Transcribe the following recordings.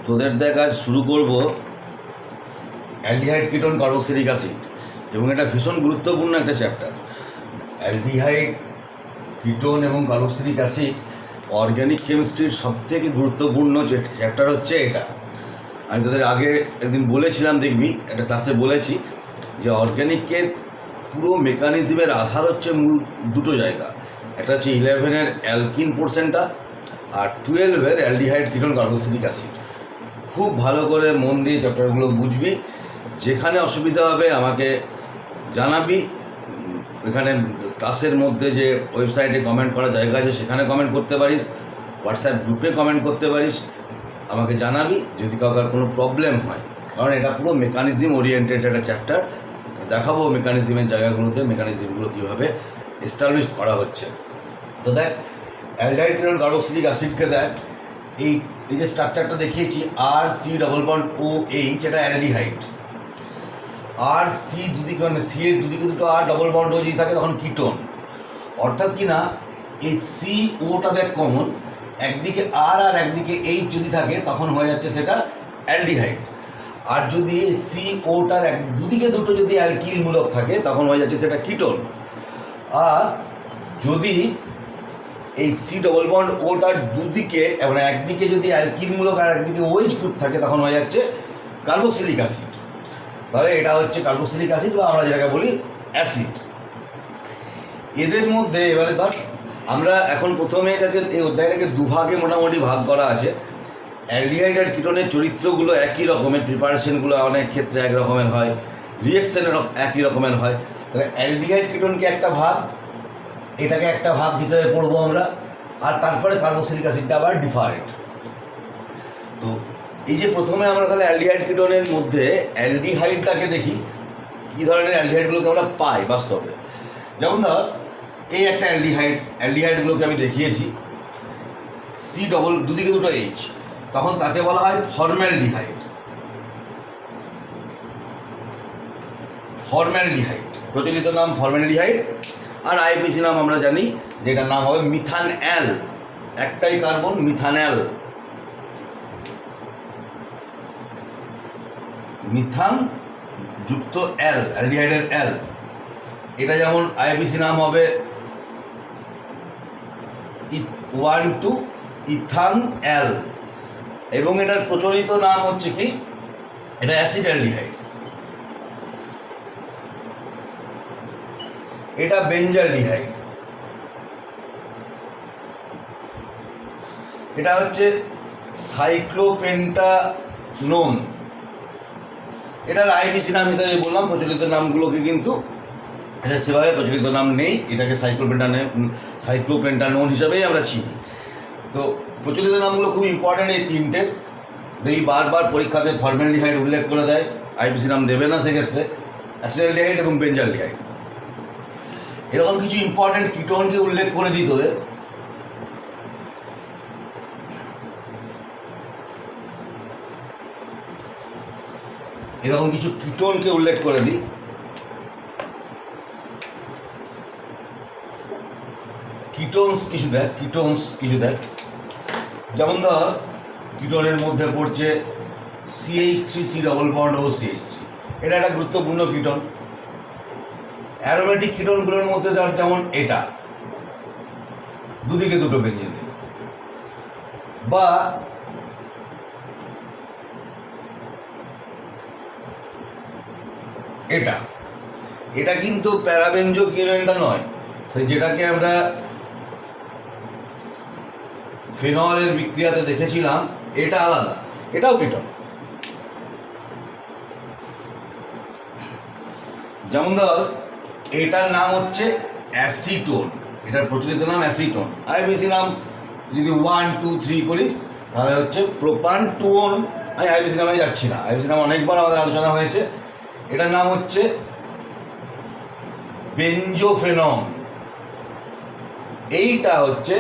তোদের দেখা শুরু করব অ্যালডিহাইড কিটোন কার্বক্সিলিক অ্যাসিড, এবং এটা ভীষণ গুরুত্বপূর্ণ একটা চ্যাপ্টার। অ্যালডিহাইড কিটোন এবং কার্বক্সিলিক অ্যাসিড অর্গ্যানিক কেমিস্ট্রির সবথেকে গুরুত্বপূর্ণ যে চ্যাপ্টার হচ্ছে এটা। আমি তোদের আগে একদিন বলেছিলাম, দেখবি একটা ক্লাসে বলেছি যে অর্গ্যানিকের পুরো মেকানিজমের আধার হচ্ছে মূল দুটো জায়গা, একটা হচ্ছে 11-এর অ্যালকিন পোর্শনটা আর 12-এর অ্যালডিহাইড কিটোন কার্বক্সিলিক অ্যাসিড। খুব ভালো করে মন দিয়ে চ্যাপ্টারগুলো বুঝবি। যেখানে অসুবিধা হবে আমাকে জানাবি। এখানে ক্লাসের মধ্যে যে ওয়েবসাইটে কমেন্ট করার জায়গা আছে সেখানে কমেন্ট করতে পারিস, হোয়াটসঅ্যাপ গ্রুপে কমেন্ট করতে পারিস, আমাকে জানাবি যদি কাউকে কোনো প্রবলেম হয়। কারণ এটা পুরো মেকানিজম ওরিয়েন্টেড একটা চ্যাপ্টার। দেখাবো মেকানিজমের জায়গাগুলোতে মেকানিজমগুলো কীভাবে এস্টাবলিশ করা হচ্ছে। তো দেখ, অ্যালডিহাইড কিটোন কার্বক্সিলিক অ্যাসিডকে দেখ, এই যে স্ট্রাকচারটা দেখিয়েছি RC+OH, এটা অ্যালডিহাইড। আর সি দুদিকে, মানে সি এর দুদিকে দুটো আর ডবল বন্ড যদি থাকে তখন কিটোন। অর্থাৎ কি না, এই সি ওটা দেখ কমন, একদিকে আর আর একদিকে এইচ যদি থাকে তখন হয়ে যাচ্ছে সেটা অ্যালডিহাইড। আর যদি সি ওটার দুদিকে দুটো যদি অ্যালকিল মূলক থাকে তখন হয়ে যাচ্ছে সেটা কিটোন। আর যদি এই সি ডবল বন্ড ওটার দুদিকে, মানে একদিকে যদি অ্যালকিল মূলক আর একদিকে ওএইচ গ্রুপ থাকে তখন হয়ে যাচ্ছে কার্বক্সিলিক অ্যাসিড। তাহলে এটা হচ্ছে কার্বক্সিলিক অ্যাসিড, বা আমরা যেটাকে বলি অ্যাসিড। এদের মধ্যে এবারে ধর আমরা এখন প্রথমে এটাকে, এই অধ্যায়টাকে দুভাগে মোটামুটি ভাগ করা আছে। অ্যালডিহাইড আর কিটোনের চরিত্রগুলো একই রকমের, প্রিপারেশনগুলো অনেক ক্ষেত্রে এক রকমের হয়, রিয়েকশনের একই রকমের হয়। তাহলে অ্যালডিহাইড কিটোনকে একটা ভাগ, এটাকে একটা ভাগ হিসেবে পড়বো আমরা। আর তারপরে কার্বক্সিলিক অ্যাসিডটা আবার ডিফারেন্ট। তো এই যে প্রথমে আমরা তাহলে অ্যালডিহাইড কিটোনের মধ্যে অ্যালডিহাইডটাকে দেখি, কী ধরনের অ্যালডিহাইডগুলোকে আমরা পাই বাস্তবে। যেমন ধর এই একটা অ্যালডিহাইডগুলোকে আমি দেখিয়েছি, সি ডবল দুদিকে দুটো এইচ, তখন তাকে বলা হয় ফর্ম্যালডিহাইড। ফর্ম্যালডিহাইড প্রচলিত নাম ফর্ম্যালডিহাইড, আর আইপিসি নাম আমরা জানি যেটার নাম হবে মিথানঅ্যাল। একটাই কার্বন, মিথানঅ্যাল। মিথান যুক্ত অ্যাল, অ্যালডিহাইডের অ্যাল। এটা যেমন আইপিসি নাম হবে 1,2 ইথানঅ্যাল, এবং এটার প্রচলিত নাম হচ্ছে কি, এটা অ্যাসিডালডিহাইড। এটা বেঞ্জালডিহাইড। এটা হচ্ছে সাইক্লোপেন্টানোন। এটার আইপিসি নাম হিসাবে বললাম, প্রচলিত নামগুলোকে কিন্তু এটা সেভাবে প্রচলিত নাম নেই, এটাকে সাইক্লোপেন্টানোন হিসাবেই আমরা চিনি। তো প্রচলিত নামগুলো খুব ইম্পর্ট্যান্ট, এই তিনটে। দেখি বারবার পরীক্ষাতে ফর্মালডিহাইড উল্লেখ করে দেয়, আইপিসি নাম দেবে না সেক্ষেত্রে। অ্যাসিডালডিহাইড এবং বেঞ্জালডিহাইড, এরকম কিছু ইম্পর্ট্যান্ট কিটোনকে উল্লেখ করে দিই তোদের। এরকম কিছু কিটোনকে উল্লেখ করে দিই। কিটোনস কিছু দেখ, যেমন ধর কিটোনের মধ্যে পড়ছে CH3, সি ডবল বন্ড ও CH3। এটা একটা গুরুত্বপূর্ণ কিটোন। অ্যারোমেটিক কিটোনগুলোর মধ্যে ধর যেমন এটা দুদিকে দুটো বেঞ্জিন, বা এটা কিন্তু প্যারাবেঞ্জো কিনোনটা নয়, যেটাকে আমরা ফেনলের বিক্রিয়াতে দেখেছিলাম, এটা আলাদা, এটাও কিটোন। যেমন ধর এটার নাম হচ্ছে অ্যাসিটোন, এটার প্রচলিত নাম অ্যাসিটোন। আইপিসি নাম যদি 1, 2, 3 করিস তাহলে হচ্ছে প্রোপানটোন। আমি আইপিসি নামে যাচ্ছি না, আইপিসি নাম অনেকবার আমাদের আলোচনা হয়েছে। এটার নাম হচ্ছে বেঞ্জোফেনন। এইটা হচ্ছে,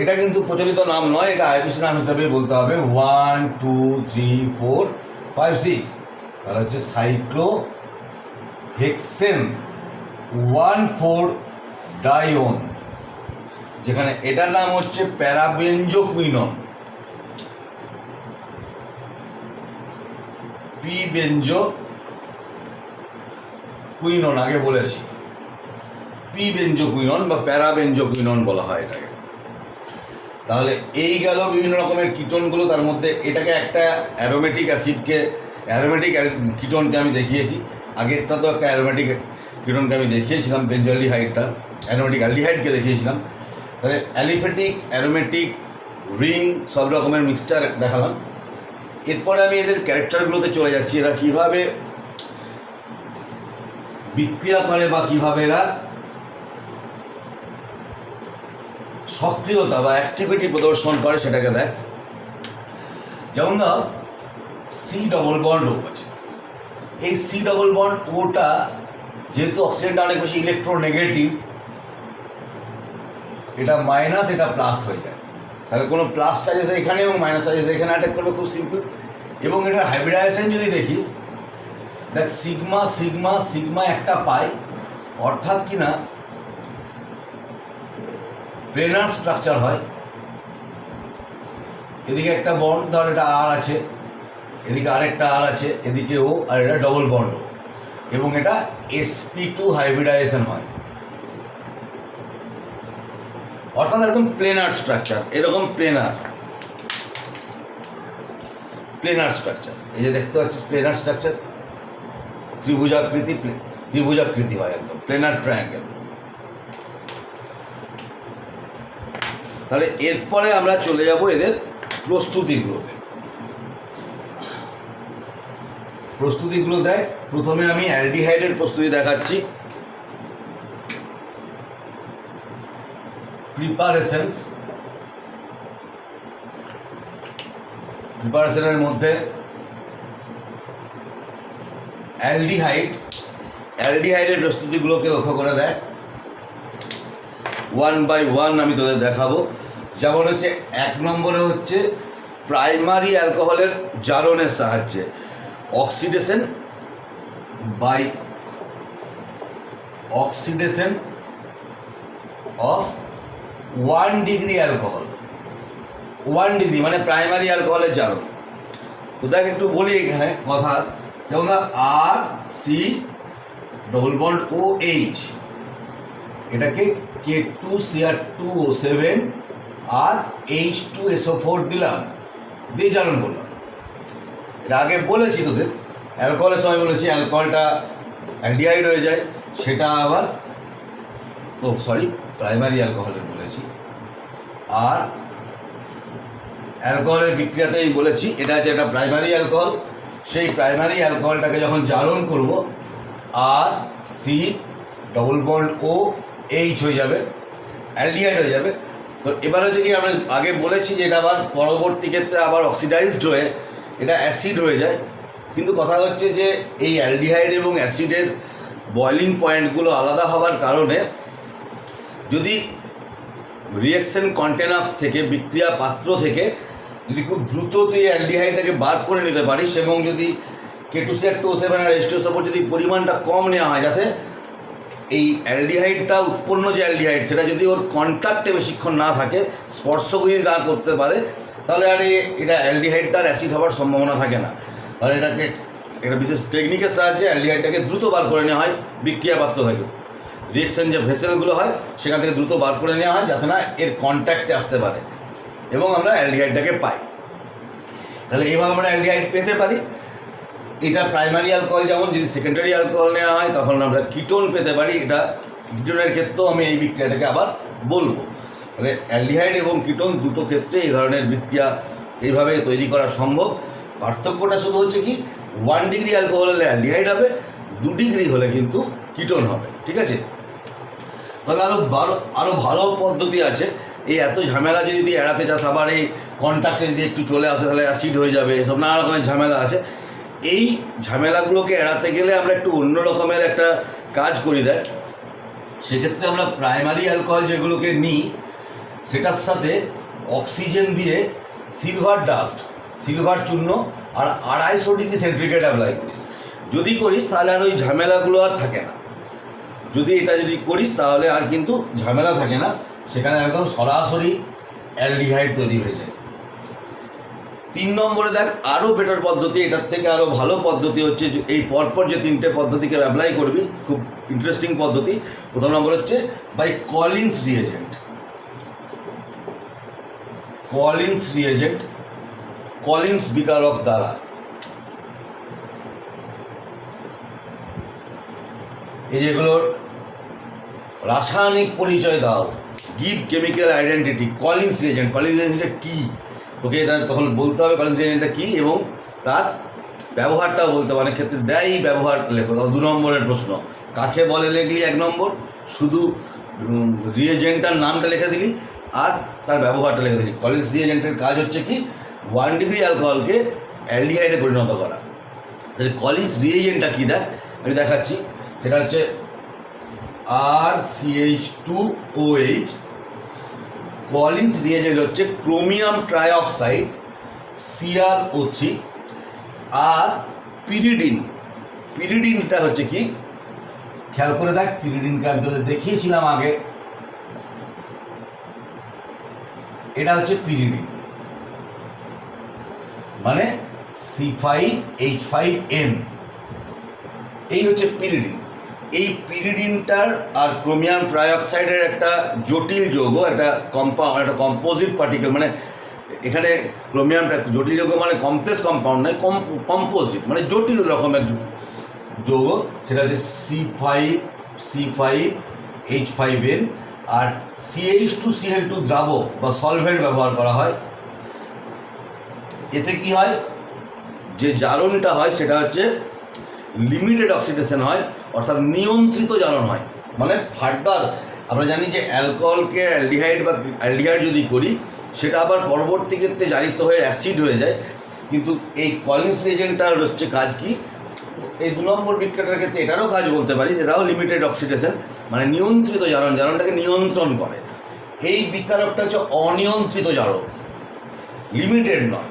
এটা কিন্তু প্রচলিত নাম নয়, এটা আইপিসি নাম হিসাবে বলতে হবে। 1, 2, 3, 4, 5, 6, তাহলে হচ্ছে সাইক্লোহেক্সেন 1,4-ডাইওন, যেখানে এটার নাম হচ্ছে প্যারাবেঞ্জোকুইনন। পি বেঞ্জো কুইনন, আগে বলেছি পি বেঞ্জো কুইনন বা প্যারা বেঞ্জো কুইনন বলা হয় এটাকে। তাহলে এই গেল বিভিন্ন রকমের কিটোনগুলো, তার মধ্যে এটাকে একটা অ্যারোমেটিক অ্যাসিডকে, অ্যারোমেটিক কিটোনকে আমি দেখিয়েছি। আগেরটা তো একটা অ্যারোমেটিক কিটোনকে আমি দেখিয়েছিলাম, বেঞ্জোঅ্যালডিহাইডটা, অ্যারোমেটিক অ্যালডিহাইডকে দেখিয়েছিলাম। তাহলে অ্যালিফ্যাটিক, অ্যারোমেটিক, রিং সব রকমের মিক্সচার দেখালাম। এরপরে আমি এদের ক্যারেক্টারগুলোতে চলে যাচ্ছি, এরা কীভাবে বিক্রিয়া করে বা কীভাবে এরা সক্রিয়তা বা অ্যাক্টিভিটি প্রদর্শন করে সেটাকে দেখ। যেমন ধর সি ডবল বন্ড ও আছে, এই সি ডবল বন্ড ওটা যেহেতু অক্সিজেনটা অনেক বেশি ইলেকট্রোনেগেটিভ, এটা মাইনাস এটা প্লাস হয়ে যায়। তাহলে কোনো প্লাস চার্জেস এখানে এবং মাইনাস চার্জেস এখানে অ্যাটাক করবে, খুব সিম্পল। এবং এটার হাইব্রিডাইজেশন যদি দেখিস, দেখ সিগমা সিগমা সিগমা একটা পাই, অর্থাৎ কিনা প্লেনার স্ট্রাকচার হয়। এদিকে একটা বন্ড, ধর এটা আর আছে, এদিকে আরেকটা আর আছে, এদিকে ও, আর এটা ডবল বন্ড ও, এবং এটা sp2 হাইব্রিডাইজেশন হয়, অর্থাৎ একদম প্লেনার স্ট্রাকচার। এরকম প্লেনার স্ট্রাকচার, এই যে দেখতে পাচ্ছিস প্লেনার স্ট্রাকচার, ত্রিভুজাকৃতি হয়, একদম প্লেনার ট্রায়াঙ্গেল। তাহলে এরপরে আমরা চলে যাব এদের প্রস্তুতিগুলো দেখ। প্রথমে আমি অ্যালডিহাইডের প্রস্তুতি দেখাচ্ছি। প্রিপারেশনের মধ্যে অ্যালডিহাইডের প্রস্তুতিগুলোকে লক্ষ্য করে দেখ। 1 by 1 আমি তোদের দেখাবো। যেমন হচ্ছে 1 নম্বরে হচ্ছে প্রাইমারি অ্যালকোহলের জারণের সাহায্যে oxidation of 1 degree alcohol, 1 degree মানে প্রাইমারি অ্যালকোহলের জারণ। তো দেখ একটু বলি এখানে কথা, যেমন R C double bond O H, এটাকে K2Cr2O7 আর H2SO4 দিলাম, দিয়ে জারণ করলাম। এটা আগে বলেছি তোদের, অ্যালকোহলের সময় বলেছি অ্যালকোহলটা অ্যালডিহাইড হয়ে যায়, সেটা আবার প্রাইমারি অ্যালকোহলের বলেছি। আর অ্যালকোহলের বিক্রিয়াতেই বলেছি এটা হচ্ছে একটা প্রাইমারি অ্যালকোহল। সেই প্রাইমারি অ্যালকোহলটাকে যখন জারণ করব, R C double bond O H হয়ে যাবে, অ্যালডিহাইড হয়ে যাবে। তো এবার হচ্ছে কি, আমরা আগে বলেছি যে এটা আবার পরবর্তী ক্ষেত্রে আবার অক্সিডাইজড হয়ে এটা অ্যাসিড হয়ে যায়। কিন্তু কথা হচ্ছে যে এই অ্যালডিহাইড এবং অ্যাসিডের বয়লিং পয়েন্টগুলো আলাদা হওয়ার কারণে যদি রিঅ্যাকশন কন্টেনার থেকে, বিক্রিয়া পাত্র থেকে যদি খুব দ্রুত তুই অ্যালডিহাইডটাকে বার করে নিতে পারিস, এবং যদি K2Cr2O7 আর H2SO4 যদি পরিমাণটা কম নেওয়া হয়, যাতে এই অ্যালডিহাইডটা উৎপন্ন যে অ্যালডিহাইড সেটা যদি ওর কন্ট্যাক্টে বেশিক্ষণ না থাকে, স্পর্শগুলি না করতে পারে, তাহলে আর এটা অ্যালডিহাইডটার অ্যাসিড হওয়ার সম্ভাবনা থাকে না। তাহলে এটা বিশেষ টেকনিকের সাহায্যে অ্যালডিহাইডটাকে দ্রুত বার করে নেওয়া হয় বিক্রিয়া পাত্র থেকে। রিঅ্যাকশন যে ভেসেলগুলো হয় সেখান থেকে দ্রুত বার করে নেওয়া হয়, যাতে না এর কন্ট্যাক্টে আসতে পারে, এবং আমরা অ্যালডিহাইডটাকে পাই। তাহলে এইভাবে আমরা অ্যালডিহাইড পেতে পারি। এটা প্রাইমারি অ্যালকোহল, যেমন যদি সেকেন্ডারি অ্যালকোহল নেওয়া হয় তখন আমরা কিটোন পেতে পারি। এটা কিটোনের ক্ষেত্রেও আমি এই বিক্রিয়াটাকে আবার বলবো। তাহলে অ্যালডিহাইড এবং কিটোন দুটো ক্ষেত্রে এই ধরনের বিক্রিয়া এইভাবে তৈরি করা সম্ভব। পার্থক্যটা শুধু হচ্ছে কি, 1 ডিগ্রি অ্যালকোহল হলে অ্যালডিহাইড হবে, 2 ডিগ্রি হলে কিন্তু কিটোন হবে, ঠিক আছে। তবে আরও ভালো পদ্ধতি আছে। এই এত ঝামেলা যদি তুই এড়াতে চাস, আবার এই কন্ট্যাক্টে যদি একটু চলে আসে তাহলে অ্যাসিড হয়ে যাবে, এসব নানা রকমের ঝামেলা আছে। এই ঝামেলাগুলোকে এড়াতে গেলে আমরা একটু অন্য রকমের একটা কাজ করি দেয়। সেক্ষেত্রে আমরা প্রাইমারি অ্যালকোহল যেগুলোকে নিই, সেটার সাথে অক্সিজেন দিয়ে সিলভার চূর্ণ আর 250 ডিগ্রি সেন্টিগ্রেড অ্যাপ্লাই করিস। যদি করিস তাহলে আর ওই ঝামেলাগুলো আর থাকে না। যদি করিস তাহলে আর কিন্তু ঝামেলা থাকে না, সেখানে একদম সরাসরি অ্যালডিহাইড তৈরি হয়ে যায়। 3 নম্বরে দেখ আরও বেটার পদ্ধতি, এটার থেকে আরও ভালো পদ্ধতি হচ্ছে এই পরপর যে 3টে পদ্ধতিকে অ্যাপ্লাই করবি, খুব ইন্টারেস্টিং পদ্ধতি। প্রথম নম্বর হচ্ছে by Collins reagent. Collins reagent, Collins বিকারক দ্বারা। এই যেগুলোর রাসায়নিক পরিচয় দাও, give chemical identity. Collins reagent, Collins রিএজেন্টটা কী তোকে তখন বলতে হবে, কলিন্স রিএজেন্টটা কী এবং তার ব্যবহারটাও বলতে হবে। অনেক ক্ষেত্রে দেয় ব্যবহার লেখো। 2 নম্বরের প্রশ্ন, কাকে বলে লিখলি 1 নম্বর, শুধু রিএজেন্টটার নামটা লিখে দিলি আর তার ব্যবহারটা লিখে দিলি। কলিন্স রিএজেন্টের কাজ হচ্ছে কি 1 ডিগ্রি অ্যালকোহলকে অ্যালডিহাইডে পরিণত করা। তাহলে কলিন্স রিএজেন্টটা কী দেখ আমি দেখাচ্ছি, সেটা হচ্ছে RCH2OH। কলিন্স রিএজেন্ট হচ্ছে ক্রোমিয়াম ট্রাইঅক্সাইড CrO3 আর পিরিডিন। পিরিডিনটা হচ্ছে কি খেয়াল করে দেখ, পিরিডিনকে আমি তোদের দেখিয়েছিলাম আগে, এটা হচ্ছে পিরিডিন, মানে C5H5N, এই হচ্ছে পিরিডিন। এই পিরিডিনটার আর ক্রোমিয়াম ট্রাইঅক্সাইডের একটা জটিল যৌগ, একটা কম্পোজিট পার্টিকেল, মানে এখানে ক্রোমিয়ামটা জটিল যৌগ মানে কমপ্লেক্স কম্পাউন্ড নয়, কম্পোজিট মানে জটিল রকমের যৌগ, সেটা হচ্ছে C5H5N। আর CH2Cl2 দ্রাবক বা সলভেন্ট ব্যবহার করা হয়। এতে কি হয়, যে জারণটা হয় সেটা হচ্ছে লিমিটেড অক্সিডেশন হয়, অর্থাৎ নিয়ন্ত্রিত জারণ হয়। মানে ফার্দার আমরা জানি যে অ্যালকোহলকে অ্যালডিহাইড বা অ্যালডিহাইড যদি করি সেটা আবার পরবর্তী ক্ষেত্রে জারিত হয়ে অ্যাসিড হয়ে যায়। কিন্তু এই কলিন্স রিএজেন্টটার হচ্ছে কাজ কি, এই 2 নম্বর বিক্রিয়াটার ক্ষেত্রে এটারও কাজ বলতে পারি, সেটাও লিমিটেড অক্সিডেশন, মানে নিয়ন্ত্রিত জারণ, জারণটাকে নিয়ন্ত্রণ করে। এই বিকারকটা হচ্ছে অনিয়ন্ত্রিত জারক, লিমিটেড নয়,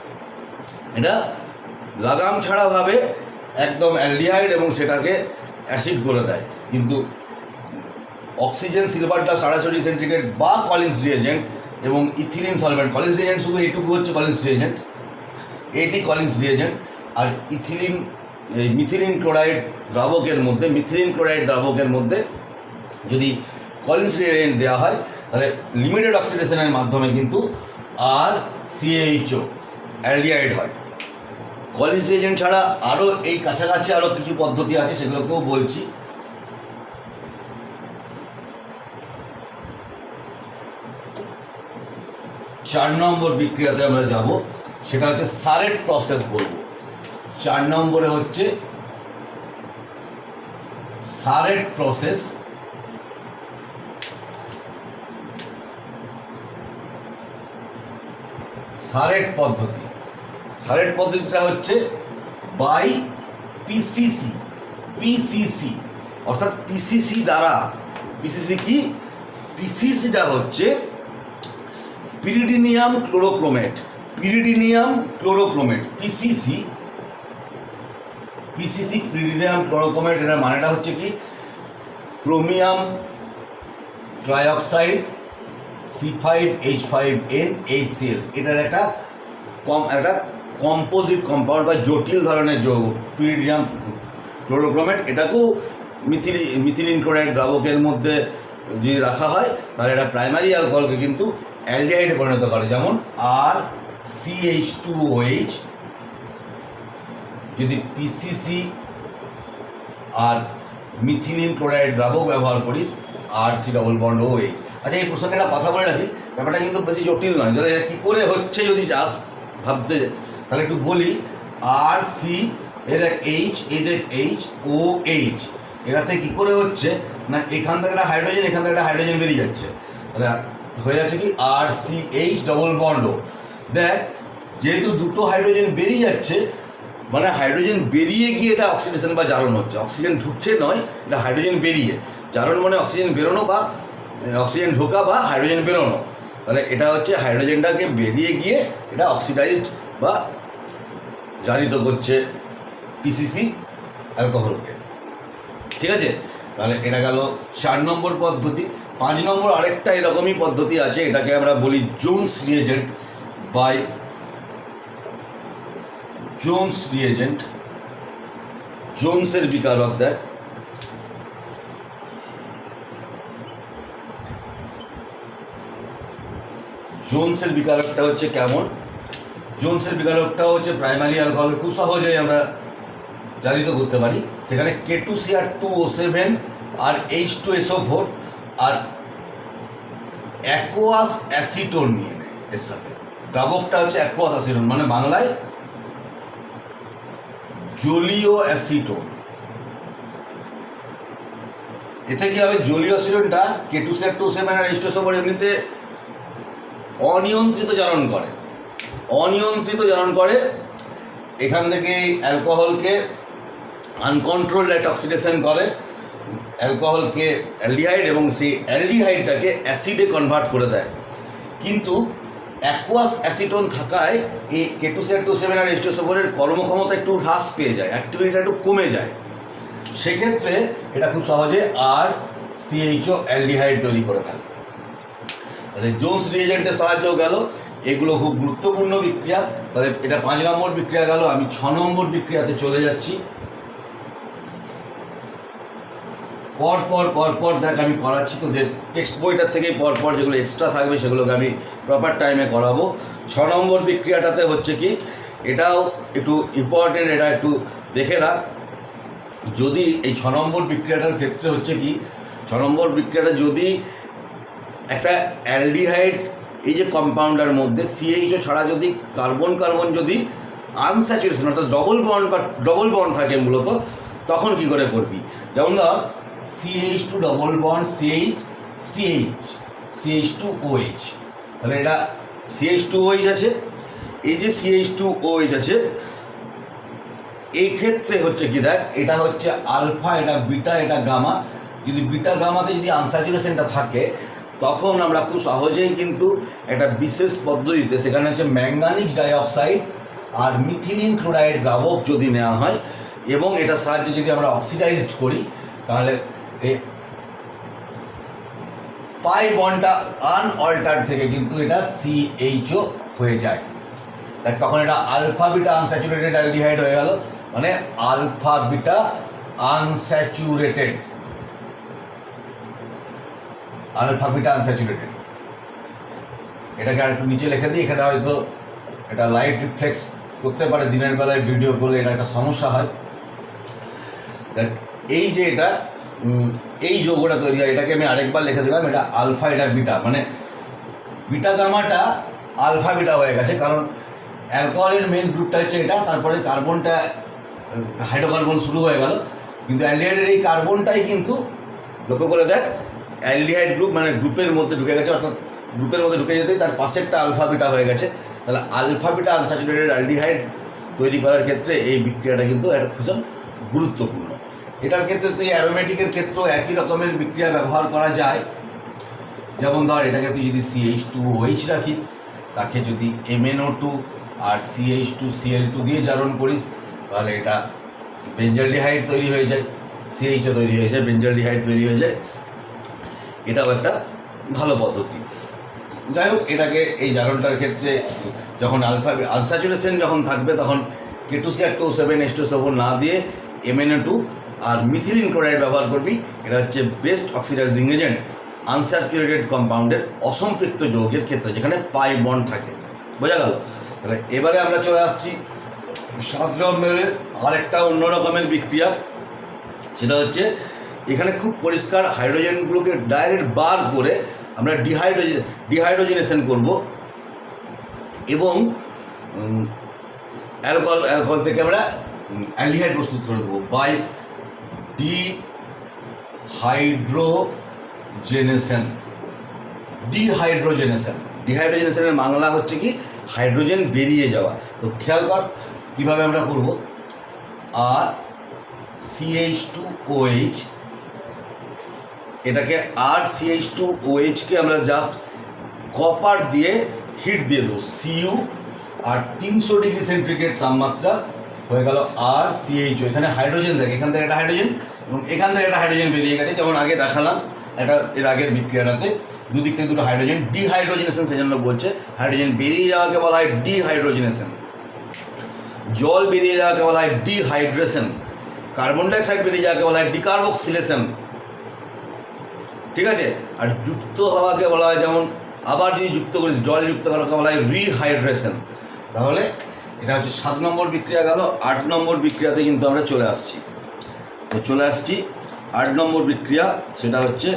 এটা লাগাম ছাড়াভাবে একদম অ্যালডিহাইড এবং সেটাকে অ্যাসিড করে দেয়। কিন্তু অক্সিজেন সিলভারটা 650 সেন্টিগ্রেড বা কলিন্স রিএজেন্ট এবং ইথিলিন সলভেন্ট, কলিন্স রিএজেন্ট শুধু এইটুকু হচ্ছে কলিন্স রিএজেন্ট, এটি কলিন্স রিএজেন্ট। আর ইথিলিন, এই মিথিলিন ক্লোরাইড দ্রাবকের মধ্যে যদি কলিন্স রিএজেন্ট দেওয়া হয় তাহলে লিমিটেড অক্সিডেশনের মাধ্যমে কিন্তু আর CaHO অ্যালডিহাইড হয়। কলিন্স রিএজেন্ট ছাড়া আরও এই কাছাকাছি আরও কিছু পদ্ধতি আছে, সেগুলোকেও বলছি। চার নম্বর বিক্রিয়াতে আমরা যাব, সেটা হচ্ছে সারেট প্রসেস বলবো। 4 নম্বরে হচ্ছে সারেট প্রসেস। সারেট পদ্ধতিটা হচ্ছে বাই পিসিসি, অর্থাৎ পিসিসি দ্বারা। পিসিসি কি, পিসিসিটা হচ্ছে পিরিডিনিয়াম ক্লোরোক্রোমেট, পিসিসি পিরিডিনিয়াম ক্লোরোক্রোমেট। এটার মানেটা হচ্ছে কি, ক্রোমিয়াম ট্রাইঅক্সাইড C5H5N HCl, এটার একটা কম্পোজিট কম্পাউন্ড বা জটিল ধরনের যৌগ পিরিডিনিয়াম ক্লোরোক্রোমেট। এটাকেও মিথিলিন ক্লোরাইড দ্রাবকের মধ্যে যদি রাখা হয় তাহলে এটা প্রাইমারি অ্যালকোহলকে কিন্তু অ্যালডিহাইডে পরিণত করে, যেমন RCH2OH। যদি পিসিসি আর মিথিলিন ক্লোরাইড দ্রাবক ব্যবহার করিস RC⋯OH। আচ্ছা, এই প্রসঙ্গে একটা কথা বলে রাখি, ব্যাপারটা কিন্তু বেশি জটিল নয়। যদি এটা কী করে হচ্ছে যদি চাস ভাবতে, তাহলে একটু বলি। RC, এই দেখ H, এই দেখ HOH, এটাতে কী করে হচ্ছে না, এখান থেকে একটা হাইড্রোজেন, এখান থেকে একটা হাইড্রোজেন বেরিয়ে যাচ্ছে, তাহলে হয়ে যাচ্ছে কি RCH⋯O। দেখ, যেহেতু দুটো হাইড্রোজেন বেরিয়ে যাচ্ছে, মানে হাইড্রোজেন বেরিয়ে গিয়ে এটা অক্সিডেশন বা জারণ হচ্ছে। অক্সিজেন ঢুকছে নয়, এটা হাইড্রোজেন বেরিয়ে, জারণ মানে অক্সিজেন বেরোনো বা অক্সিজেন ঢোকা বা হাইড্রোজেন বেরোনো। তাহলে এটা হচ্ছে হাইড্রোজেনটাকে বেরিয়ে গিয়ে এটা অক্সিডাইজড বা জারিত করছে পিসিসি অ্যালকোহলকে। ঠিক আছে, তাহলে এটা গেল 4 নম্বর পদ্ধতি। 5 নম্বর আরেকটা এরকমই পদ্ধতি আছে, এটাকে আমরা বলি Jones reagent by Jones reagent, জোন্সের বিকারক দেখ, জোন্সের বিকারকটা হচ্ছে কেমন? জোন্সের বিকারকটা হচ্ছে প্রাইমারি অ্যালকোহলকে খুব সহজেই আমরা জালিত করতে পারি। সেখানে K2Cr2O7 আর H2SO4 আর অ্যাকোয়াস অ্যাসিটোন নিয়ে নেয় এর সাথে। দ্রাবকটা হচ্ছে অ্যাকোয়াস অ্যাসিটোন, মানে বাংলায় জলীয় অ্যাসিটোন। এতে কি হবে? জলীয় অ্যাসিটোনটা K2Cr2O7 আর H2SO4 এমনিতে অনিয়ন্ত্রিত জারণ করে, অনিয়ন্ত্রিত জারণ করে। এখান থেকে অ্যালকোহলকে আনকন্ট্রোলড একটা অক্সিডেশন করে, অ্যালকোহলকে অ্যালডিহাইড, এবং সেই অ্যালডিহাইডটাকে অ্যাসিডে কনভার্ট করে দেয়। কিন্তু অ্যাকোয়াস অ্যাসিটোন থাকায় এই K2Cr2O7 আর H2SO4 এর কর্মক্ষমতা একটু হ্রাস পেয়ে যায়, অ্যাক্টিভিটিটা একটু কমে যায়। সেক্ষেত্রে এটা খুব সহজে আর CHO অ্যালডিহাইড তৈরি করে ফেলে। তাহলে জোন্স রিয়েজেন্টের সাহায্যও গেল। এগুলো খুব গুরুত্বপূর্ণ বিক্রিয়া। তাহলে এটা 5 নম্বর বিক্রিয়া গেল। আমি 6 নম্বর বিক্রিয়াতে চলে যাচ্ছি। পরপর দেখ আমি করাচ্ছি তোদের টেক্সট বইটার থেকেই পরপর যেগুলো এক্সট্রা থাকবে সেগুলোকে আমি প্রপার টাইমে করাবো। 6 নম্বর বিক্রিয়াটাতে হচ্ছে কি, এটাও একটু ইম্পর্টেন্ট, এটা একটু দেখে রাখ। যদি এই 6 নম্বর বিক্রিয়াটার ক্ষেত্রে হচ্ছে কি, 6 নম্বর বিক্রিয়াটা যদি একটা অ্যালডিহাইড, এই যে কম্পাউন্ডের মধ্যে CHO ছাড়া যদি কার্বন যদি আনস্যাচুরেশন অর্থাৎ ডবল বন্ড থাকে মূলত, তখন কি করে করবি? যেমন ধর CH2 ডবল বন্ড CH2OH, তাহলে এটা CH2OH আছে, এই যে CH2OH আছে, এই ক্ষেত্রে হচ্ছে কি দেখ, এটা হচ্ছে আলফা, এটা বিটা, এটা গামা। যদি বিটা গামাতে যদি আনস্যাচুরেশনটা থাকে, তখন আমরা খুব সহজেই কিন্তু একটা বিশেষ পদ্ধতিতে, সেখানে হচ্ছে ম্যাঙ্গানিজ ডাইঅক্সাইড আর মিথিলিন ক্লোরাইড দ্রাবক যদি নেওয়া হয় এবং এটা সাহায্যে যদি আমরা অক্সিডাইজড করি, তাহলে পাই বন্ডটা আনঅল্টার্ড থেকে কিন্তু এটা CHO হয়ে যায়। দেখ তখন এটা আলফা বিটা আনস্যাচুরেটেড অ্যালডিহাইড হয়ে গেল, মানে alpha beta unsaturated, alpha beta unsaturated. এটাকে আর একটু নিচে লিখে দিই, এখানে হয়তো এটা লাইট রিফ্লেক্স করতে পারে, দিনের বেলায় ভিডিও করলে এটা একটা সমস্যা হয়। দেখ এই যে এটা এই যৌগটা তৈরি হয়, এটাকে আমি আরেকবার লিখে দিলাম, এটা আলফা, এটা বিটা, মানে বিটা গামাটা আলফা বিটা হয়ে গেছে, কারণ অ্যালকোহলের মেন গ্রুপটা হচ্ছে এটা, তারপরে কার্বনটা হাইড্রোকার্বন শুরু হয়ে গেল। কিন্তু অ্যালডিহাইডের এই কার্বনটাই কিন্তু লক্ষ্য করে দেখ অ্যালডিহাইড গ্রুপ, মানে গ্রুপের মধ্যে ঢুকে গেছে, অর্থাৎ গ্রুপের মধ্যে ঢুকে যেতেই তার পাশেরটা আলফা বিটা হয়ে গেছে। তাহলে আলফা বিটা আনস্যাচুরেটেড অ্যালডিহাইড তৈরি করার ক্ষেত্রে এই বিক্রিয়াটা কিন্তু একটা ভীষণ গুরুত্বপূর্ণ। এটার ক্ষেত্রে তুই অ্যারোমেটিকের ক্ষেত্রেও একই রকমের বিক্রিয়া ব্যবহার করা যায়। যেমন ধর এটাকে তুই যদি CH2OH রাখিস, তাকে যদি MnO2 আর CH2Cl2 দিয়ে জারণ করিস, তাহলে এটা বেঞ্জালডিহাইড তৈরি হয়ে যায়, CHO তৈরি হয়ে যায়, বেঞ্জালডিহাইড তৈরি হয়ে যায়। এটাও একটা ভালো পদ্ধতি। যাই হোক, এটাকে এই জারণটার ক্ষেত্রে যখন আলফা আনস্যাচুরেশন যখন থাকবে, তখন K2Cr2O7 H2SO4 না দিয়ে MnO2 আর মিথিলিন ক্লোরাইড ব্যবহার করবি। এটা হচ্ছে বেস্ট অক্সিডাইজিং এজেন্ট আনস্যাচুরেটেড কম্পাউন্ডের অসম্পৃক্ত যৌগের ক্ষেত্রে, যেখানে পাই বন্ড থাকে। বোঝা গেল? তাহলে এবারে আমরা চলে আসছি 7 নম্বরের আরেকটা অন্য রকমের বিক্রিয়া। সেটা হচ্ছে এখানে খুব পরিষ্কার হাইড্রোজেনগুলোকে ডাইরেক্ট বার করে আমরা ডিহাইড্রোজেনেশন করব এবং অ্যালকোহল থেকে আমরা অ্যালডিহাইড প্রস্তুত করে দেবো বাই ডিহাইড্রোজেনেশনের বাংলা হচ্ছে কি, হাইড্রোজেন বেরিয়ে যাওয়া। তো খেয়াল কর কীভাবে আমরা করব। আর CH2OH, এটাকে আর CH2OH-কে আমরা জাস্ট কপার দিয়ে হিট দিয়ে দেবো, CU, আর 300 ডিগ্রি সেন্টিগ্রেড তাপমাত্রা হয়ে গেল আর CHO। এখানে হাইড্রোজেন দেখে, এখান থেকে একটা হাইড্রোজেন এবং এখান থেকে একটা হাইড্রোজেন বেরিয়ে গেছে, যেমন আগে দেখালাম একটা এর আগের বিক্রিয়াটাতে দুদিক থেকে দুটো হাইড্রোজেন। ডিহাইড্রোজেনেশন সেই জন্য বলছে, হাইড্রোজেন বেরিয়ে যাওয়াকে বলা হয় ডিহাইড্রোজেনেশন। জল বেরিয়ে যাওয়াকে বলা হয় ডিহাইড্রেশন, কার্বন ডাইঅক্সাইড বেরিয়ে যাওয়াকে বলা হয় ডিকার্বক্সিলেশন, ঠিক আছে। আর যুক্ত হওয়াকে বলা হয়, যেমন আবার যদি যুক্ত করিস জল যুক্ত করাকে বলা হয় রিহাইড্রেশন। তাহলে এটা হচ্ছে 7 নম্বর বিক্রিয়া গেল। 8 নম্বর বিক্রিয়াতে কিন্তু আমরা চলে আসছি। তো চলে আসছি 8 নম্বর বিক্রিয়া, সেটা হচ্ছে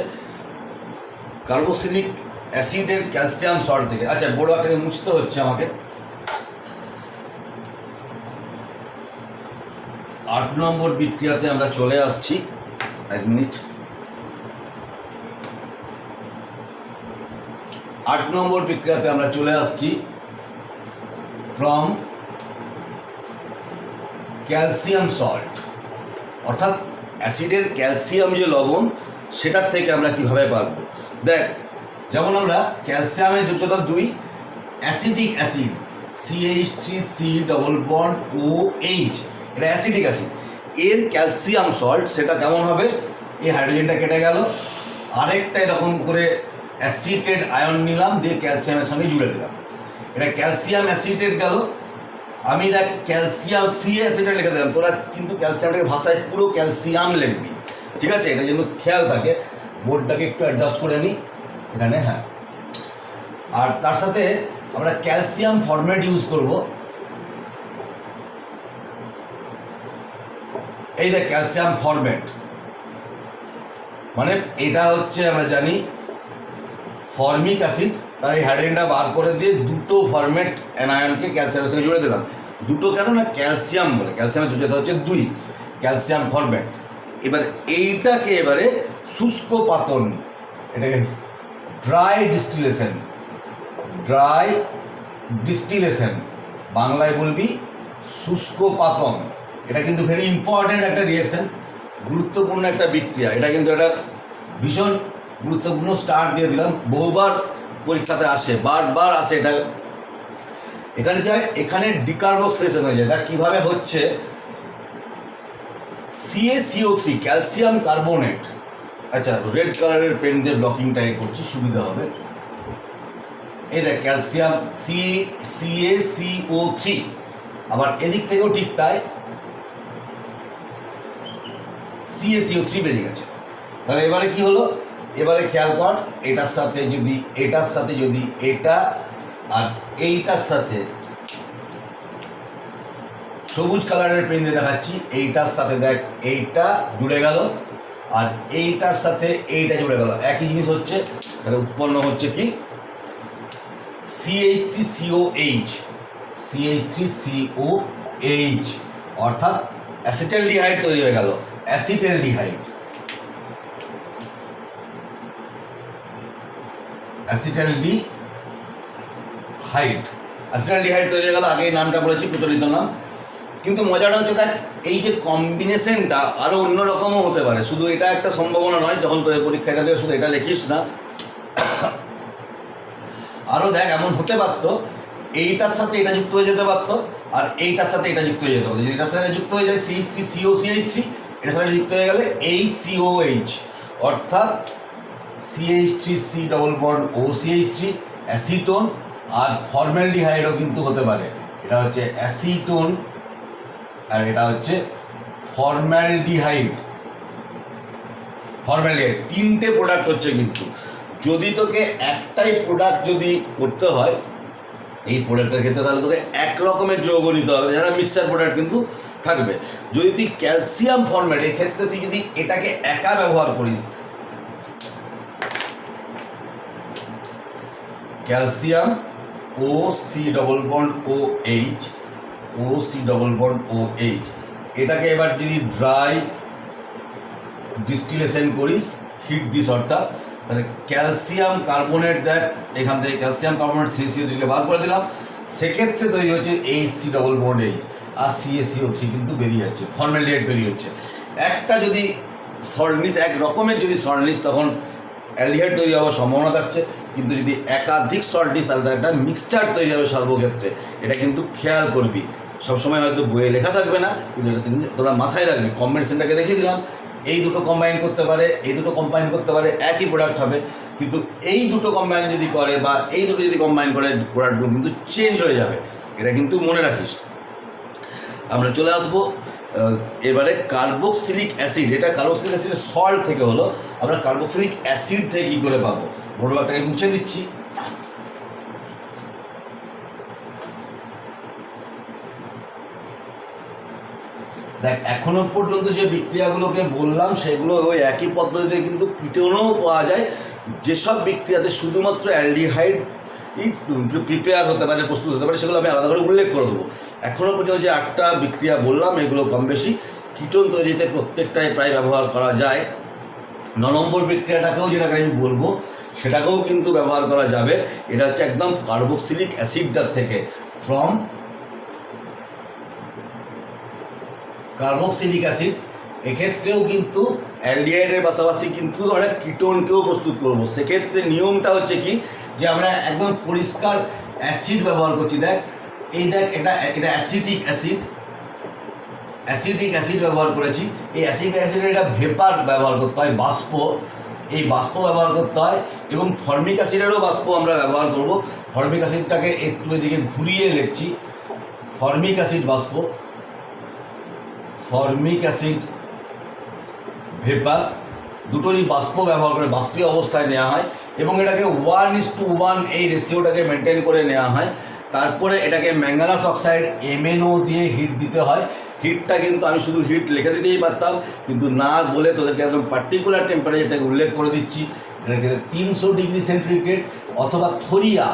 কার্বক্সিলিক অ্যাসিডের ক্যালসিয়াম সল্ট থেকে। আচ্ছা, বড় একটা মুছতে হচ্ছে আমাকে। 8 নম্বর বিক্রিয়াতে আমরা চলে আসছি। 1 মিনিট। 8 নম্বর বিক্রিয়াতে আমরা চলে আসছি ফ্রম ক্যালসিয়াম সল্ট, অর্থাৎ অ্যাসিডের ক্যালসিয়াম যে লবণ সেটার থেকে আমরা কিভাবে পারব। দেখ, যেমন আমরা ক্যালসিয়ামের যোজ্যতা 2, acidic acid CH3C double bond OH, এটা অ্যাসিডিক অ্যাসিড, এর ক্যালসিয়াম সল্ট সেটা কেমন হবে, এই হাইড্রোজেনটা কেটে গেল, আরেকটা এরকম করে অ্যাসিটেড আয়ন নিলাম, দিয়ে ক্যালসিয়ামের সঙ্গে জুড়ে দিলাম, এটা ক্যালসিয়াম অ্যাসিটেড গেল। আমি দেখ ক্যালসিয়াম সি অ্যাসিটেড লিখে দিলাম, তোরা কিন্তু ক্যালসিয়ামটাকে ভাষায় পুরো ক্যালসিয়াম লিখবি, ঠিক আছে। এটা যেন খেয়াল থাকে, বোর্ডটাকে একটু অ্যাডজাস্ট করে নিই এখানে, হ্যাঁ। আর তার সাথে আমরা ক্যালসিয়াম ফরম্যাট ইউজ করব। এই দেখ ক্যালসিয়াম ফরম্যাট মানে এটা হচ্ছে আমরা জানি ফর্মিক অ্যাসিড, তার এই হাইড্রোজেনটা বার করে দিয়ে দুটো ফরম্যাট অ্যানায়নকে ক্যালসিয়ামের সঙ্গে জুড়ে দিলাম। দুটো কেন না, ক্যালসিয়াম বলে, ক্যালসিয়ামের যোজ্যতা হচ্ছে 2, ক্যালসিয়াম ফরম্যাট। এবার এইটাকে এবারে শুষ্ক পাতন, এটাকে ড্রাই ডিস্টিলেশন, বাংলায় বলবি শুষ্ক পাতন। এটা কিন্তু ভেরি ইম্পর্ট্যান্ট একটা রিয়াকশন, গুরুত্বপূর্ণ একটা বিক্রিয়া। এটা কিন্তু একটা ভীষণ গুরুত্বপূর্ণ স্টার দিয়ে দিলাম, বহুবার পরীক্ষাতে আসে, বারবার আসে এটা। এখানে কি হয়, এখানে ডিকার্বক্সিলেশন হয়ে যায়। দেখ কীভাবে হচ্ছে, CaCO3 ক্যালসিয়াম কার্বনেট। আচ্ছা, রেড কালারের পেন দিয়ে ব্লকিংটা করছি, সুবিধা হবে। এই দেখ ক্যালসিয়াম CaCO3, আবার এদিক থেকেও ঠিক তাই CaCO3 বেরিয়ে গেছে। তাহলে এবারে কি হলো, এবারে খেয়াল কর, এটার সাথে যদি এটা আর এইটার সাথে সবুজ কালারের পেন দিয়ে দেখাচ্ছি, এইটার সাথে দেখ এইটা জুড়ে গেল, আর এইটার সাথে এইটা জুড়ে গেল, একই জিনিস হচ্ছে। তাহলে উৎপন্ন হচ্ছে কি, CH3COH, অর্থাৎ অ্যাসিটালডিহাইড তৈরি হয়ে গেল, অ্যাসিটালডিহাইড তৈরি হয়ে গেল। আগে এই নামটা বলেছি, প্রচলিত নাম। কিন্তু মজাটা হচ্ছে দেখ, এই যে কম্বিনেশনটা আরও অন্যরকমও হতে পারে, শুধু এটা একটা সম্ভাবনা নয়। যখন তোর পরীক্ষাটা দেবে শুধু এটা লিখিস না, আরও দেখ এমন হতে পারতো এইটার সাথে এটা যুক্ত হয়ে যেতে পারতো, আর এইটার সাথে এটা যুক্ত হয়ে যেতে পারতো। যদি এটার সাথে যুক্ত হয়ে যায় CH3COCH3, এটার সাথে যুক্ত হয়ে গেলে HCOH, অর্থাৎ CH3C double bond OCH3 acetone. আর ফর্মালডিহাইডও কিন্তু হতে পারে, এটা হচ্ছে অ্যাসিটোন আর এটা হচ্ছে ফর্মালডিহাইড। তিনটে প্রোডাক্ট হচ্ছে। কিন্তু যদি তোকে একটাই প্রোডাক্ট যদি করতে হয় এই প্রোডাক্টের ক্ষেত্রে, তাহলে তোকে এক রকমের যৌগ নিতে হবে, যারা মিক্সচার প্রোডাক্ট কিন্তু থাকবে। যদি তুই ক্যালসিয়াম ফরম্যাট, এক্ষেত্রে তুই যদি এটাকে একা ব্যবহার করিস, calcium OC double bond OH, এটাকে এবার যদি ড্রাই ডিস্টিলেশন করিস, হিট দিস, অর্থাৎ তাহলে ক্যালসিয়াম কার্বনেট, দেখ এখান থেকে ক্যালসিয়াম কার্বনেট CaCO3কে বার করে দিলাম, সেক্ষেত্রে তৈরি হচ্ছে HC ডবল বন্ড H, আর CaCO3 কিন্তু বেরিয়ে যাচ্ছে, ফর্মালডিহাইড তৈরি হচ্ছে। একটা যদি সল্ট নিস, এক রকমের যদি সল্ট নিস, তখন অ্যালডিহাইড তৈরি হওয়ার সম্ভাবনা থাকছে। কিন্তু যদি একাধিক সল্ট নিস, তাহলে একটা মিক্সচার তৈরি হবে সর্বক্ষেত্রে। এটা কিন্তু খেয়াল করবি, সবসময় হয়তো বইয়ে লেখা থাকবে না, কিন্তু এটা কিন্তু তোরা মাথায় রাখবি। কম্বিনেশনটাকে রেখে দিলাম, এই দুটো কম্বাইন করতে পারে, এই দুটো কম্বাইন করতে পারে, একই প্রোডাক্ট হবে। কিন্তু এই দুটো কম্বাইন যদি করে বা এই দুটো যদি কম্বাইন করে, প্রোডাক্টগুলো কিন্তু চেঞ্জ হয়ে যাবে, এটা কিন্তু মনে রাখিস। আমরা চলে আসবো এবারে কার্বক্সিলিক অ্যাসিড। এটা কার্বক্সিলিক অ্যাসিডের সল্ট থেকে হলো, আমরা কার্বক্সিলিক অ্যাসিড থেকে কী করে পাবো, বড় একটাকে মুছে দিচ্ছি। দেখ এখনো পর্যন্ত যে বিক্রিয়াগুলোকে বললাম সেগুলো ওই একই পদ্ধতিতে কিন্তু কিটোনও পাওয়া যায়। যেসব বিক্রিয়াতে শুধুমাত্র অ্যালডিহাইড প্রিপেয়ার হতে পারে, প্রস্তুত হতে পারে, সেগুলো আমি আলাদা করে উল্লেখ করে দেবো। এখনও পর্যন্ত যে 8টা বিক্রিয়া বললাম এগুলো কম বেশি কিটোন তৈরিতে প্রত্যেকটাই প্রায় ব্যবহার করা যায়। 9 নম্বর বিক্রিয়াটাকেও যেটাকে আমি বলবো সেটাকেও কিন্তু ব্যবহার করা যাবে। এটা হচ্ছে একদম কার্বক্সিলিক অ্যাসিডটার থেকে, ফ্রম কার্বক্সিলিক অ্যাসিড। এক্ষেত্রেও কিন্তু অ্যালডিহাইডের পাশাপাশি কিন্তু আমরা কিটোনকেও প্রস্তুত করব। সেক্ষেত্রে নিয়মটা হচ্ছে কি, যে আমরা একদম পরিষ্কার অ্যাসিড ব্যবহার করছি। দেখ এটা অ্যাসিটিক অ্যাসিড ব্যবহার করেছি। এই অ্যাসিটিক অ্যাসিডের এটা ভেপার ব্যবহার করতে হয়, বাষ্প, এই বাষ্প ব্যবহার করতে হয়। এবং ফর্মিক অ্যাসিডেরও বাষ্প আমরা ব্যবহার করব। ফর্মিক অ্যাসিডটাকে একটু এদিকে ঘুরিয়ে লিখছি, ফর্মিক অ্যাসিড বাষ্প, ফর্মিক অ্যাসিড ভেপার, দুটোরই বাষ্প ব্যবহার করে বাষ্পীয় অবস্থায় নেওয়া হয় এবং এটাকে 1:1 এই রেশিওটাকে মেনটেন করে নেওয়া হয়। তারপরে এটাকে ম্যাঙ্গানাস অক্সাইড MnO দিয়ে হিট দিতে হয়। হিটটা কিন্তু আমি শুধু হিট লিখে দিতেই পারতাম, কিন্তু না বলে তোদেরকে একদম পার্টিকুলার টেম্পারেচারটাকে উল্লেখ করে দিচ্ছি। এটাকে 300 ডিগ্রি সেন্টিগ্রেড অথবা থোরিয়া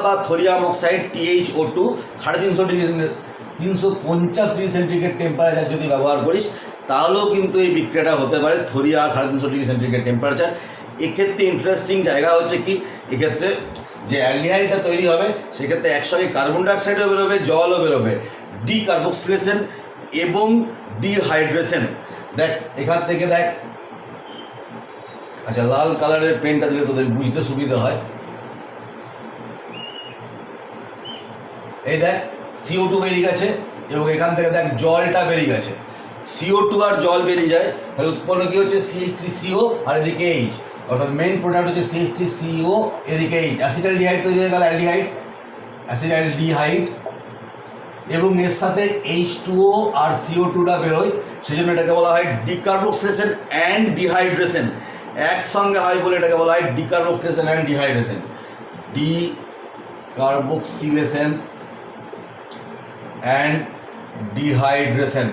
বা thorium oxide THO2 350 degree 350 degree centigrade temperature যদি ব্যবহার করিস তাহলেও কিন্তু এই বিক্রিয়াটা হতে পারে, থোরিয়া আর 350 ডিগ্রি সেন্টিগ্রেড টেম্পারেচার। এক্ষেত্রে ইন্টারেস্টিং জায়গা হচ্ছে কি, এক্ষেত্রে যে অ্যালডিহাইডটা তৈরি হবে সেক্ষেত্রে একসঙ্গে কার্বন ডাইঅক্সাইডও বেরোবে, জলও বেরোবে, ডিকার্বক্সিলেশন এবং ডিহাইড্রেশন। দেখ এখান থেকে দেখ, আচ্ছা লাল কালারের পেনটা দিলে তোদের বুঝতে সুবিধা হয়। এই দেখ CO2 বেরিয়ে গেছে এবং এখান থেকে দেখ জলটা বেরিয়ে গেছে। CO2 আর জল বেরিয়ে যায়, তাহলে উৎপন্ন কী হচ্ছে, CH3CO আর এদিকে H, অর্থাৎ মেইন প্রোডাক্ট হচ্ছে CH3CO, এদিকে H, অ্যাসিটালডিহাইড তৈরি হয়ে গেল, অ্যাসিটালডিহাইড, এবং এর সাথে H2O আর CO2টা বেরোয়, সেই জন্য এটাকে বলা হয় ডিকার্বক্সিলেশন অ্যান্ড ডিহাইড্রেশন। একসঙ্গে হয় বলে এটাকে বলা হয় decarboxylation and dehydration. Decarboxylation and dehydration.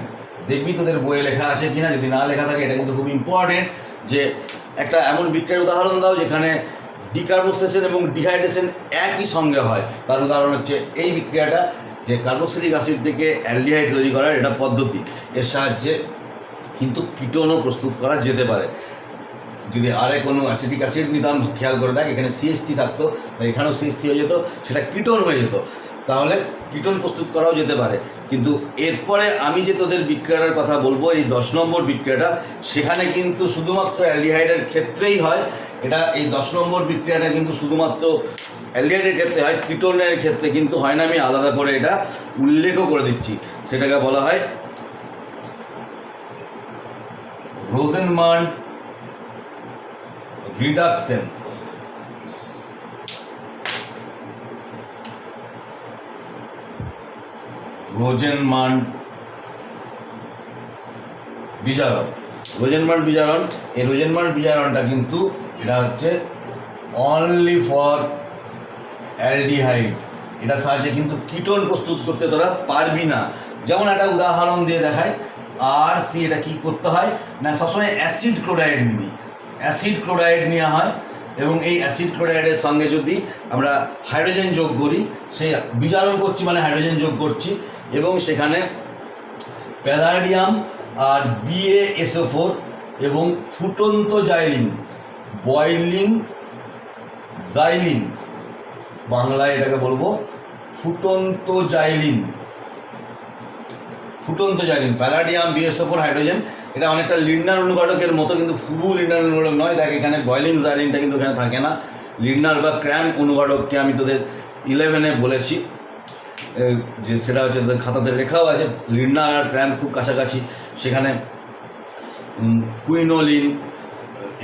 দেখবি তোদের বইয়ে লেখা আছে কিনা, যদি না লেখা থাকে এটা কিন্তু খুব ইম্পর্টেন্ট, যে একটা এমন বিক্রিয়ার উদাহরণ দাও যেখানে ডিকার্বক্সিলেশন এবং ডিহাইড্রেশন একই সঙ্গে হয়। তার উদাহরণ হচ্ছে এই বিক্রিয়াটা, যে কার্বক্সিলিক অ্যাসিড থেকে অ্যালডিহাইড তৈরি করার এটা পদ্ধতি। এর সাহায্যে কিন্তু কিটোনও প্রস্তুত করা যেতে পারে। যদি আরে কোনো অ্যাসিটিক অ্যাসিড নিতাম, খেয়াল করে দেখ এখানে CH3 থাকতো, তাই এখানেও CH3 হয়ে যেত, সেটা কিটোন হয়ে যেত, তাহলে কিটোন প্রস্তুত করাও যেতে পারে। কিন্তু এরপরে আমি যে তোদের বিক্রিয়াটার কথা বলবো, এই 10 নম্বর বিক্রিয়াটা, সেখানে কিন্তু শুধুমাত্র অ্যালডিহাইডের ক্ষেত্রেই হয়। এটা এই 10 নম্বর বিক্রিয়াটা কিন্তু শুধুমাত্র অ্যালডিহাইডের ক্ষেত্রে হয়, কিটোনের ক্ষেত্রে কিন্তু হয় না। আমি আলাদা করে এটা উল্লেখও করে দিচ্ছি। সেটাকে বলা হয় রোজেনমান্ড রিডাকশন। রোজেনমান্ড বিজারণ, রোজেনমান্ড বিজারণ। এই রোজেনমান্ড বিজারণটা কিন্তু এটা হচ্ছে অনলি ফর অ্যালডিহাইড। এটার সাহায্যে কিন্তু কিটোন প্রস্তুত করতে তোরা পারবি না। যেমন একটা উদাহরণ দিয়ে দেখায়, RC, এটা কী করতে হয় না, সবসময় অ্যাসিড ক্লোরাইড নিবি, অ্যাসিড ক্লোরাইড নেওয়া হয় এবং এই অ্যাসিড ক্লোরাইডের সঙ্গে যদি আমরা হাইড্রোজেন যোগ করি, সেই বিজারণ করছি মানে হাইড্রোজেন যোগ করছি, এবং সেখানে প্যালাডিয়াম আর BaSO4 এবং ফুটন্ত জাইলিন, বয়লিং জাইলিন, বাংলায় এটাকে বলবো ফুটন্ত জাইলিন, প্যালাডিয়াম, BaSO4, হাইড্রোজেন। এটা অনেকটা লিন্ডার অনুঘটকের মতো, কিন্তু পুরো লিন্ডার অনুঘটক নয়। দেখ এখানে বয়লিং জাইলিনটা কিন্তু এখানে থাকে না। লিন্ডার বা ক্র্যাম্প অনুঘটককে আমি তোদের 11-এ বলেছি, যে সেটা হচ্ছে তোদের খাতাতে লেখাও আছে, লিন্ডার আর ক্র্যাম্প খুব কাছাকাছি। সেখানে কুইনোলিন,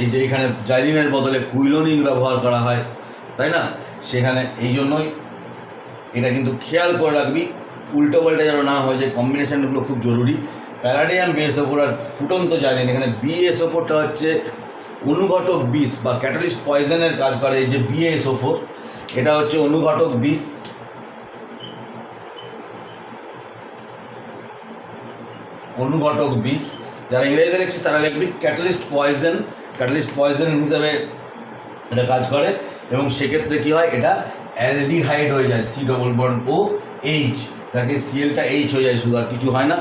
এই যে এখানে জাইলিনের বদলে কুইলোনিন ব্যবহার করা হয়, তাই না? সেখানে এই জন্যই এটা কিন্তু খেয়াল করে রাখবি, উল্টো পাল্টা যেন না হয়ে যায়, কম্বিনেশানগুলো খুব জরুরি। প্যারাডিয়াম বিএসও4 আর ফুটন তো জানেন, এখানে বিএসও4টা হচ্ছে অনুঘটক বিষ বা ক্যাটালিস্ট পয়জনের কাজ করে। এই যে বিএসও4 এটা হচ্ছে অনুঘটক বিষ। অনুঘটক বিষ যারা ইংরেজিতে লিখছে তারা লিখবি ক্যাটালিস্ট পয়জন। ক্যাটালিস্ট পয়জন হিসাবে এটা কাজ করে এবং সেক্ষেত্রে কী হয়, এটা অ্যালডিহাইড হয়ে যায়, C double bond O H, তাকে সিএলটা এইচ হয়ে যায়, শুধু আর কিছু হয় না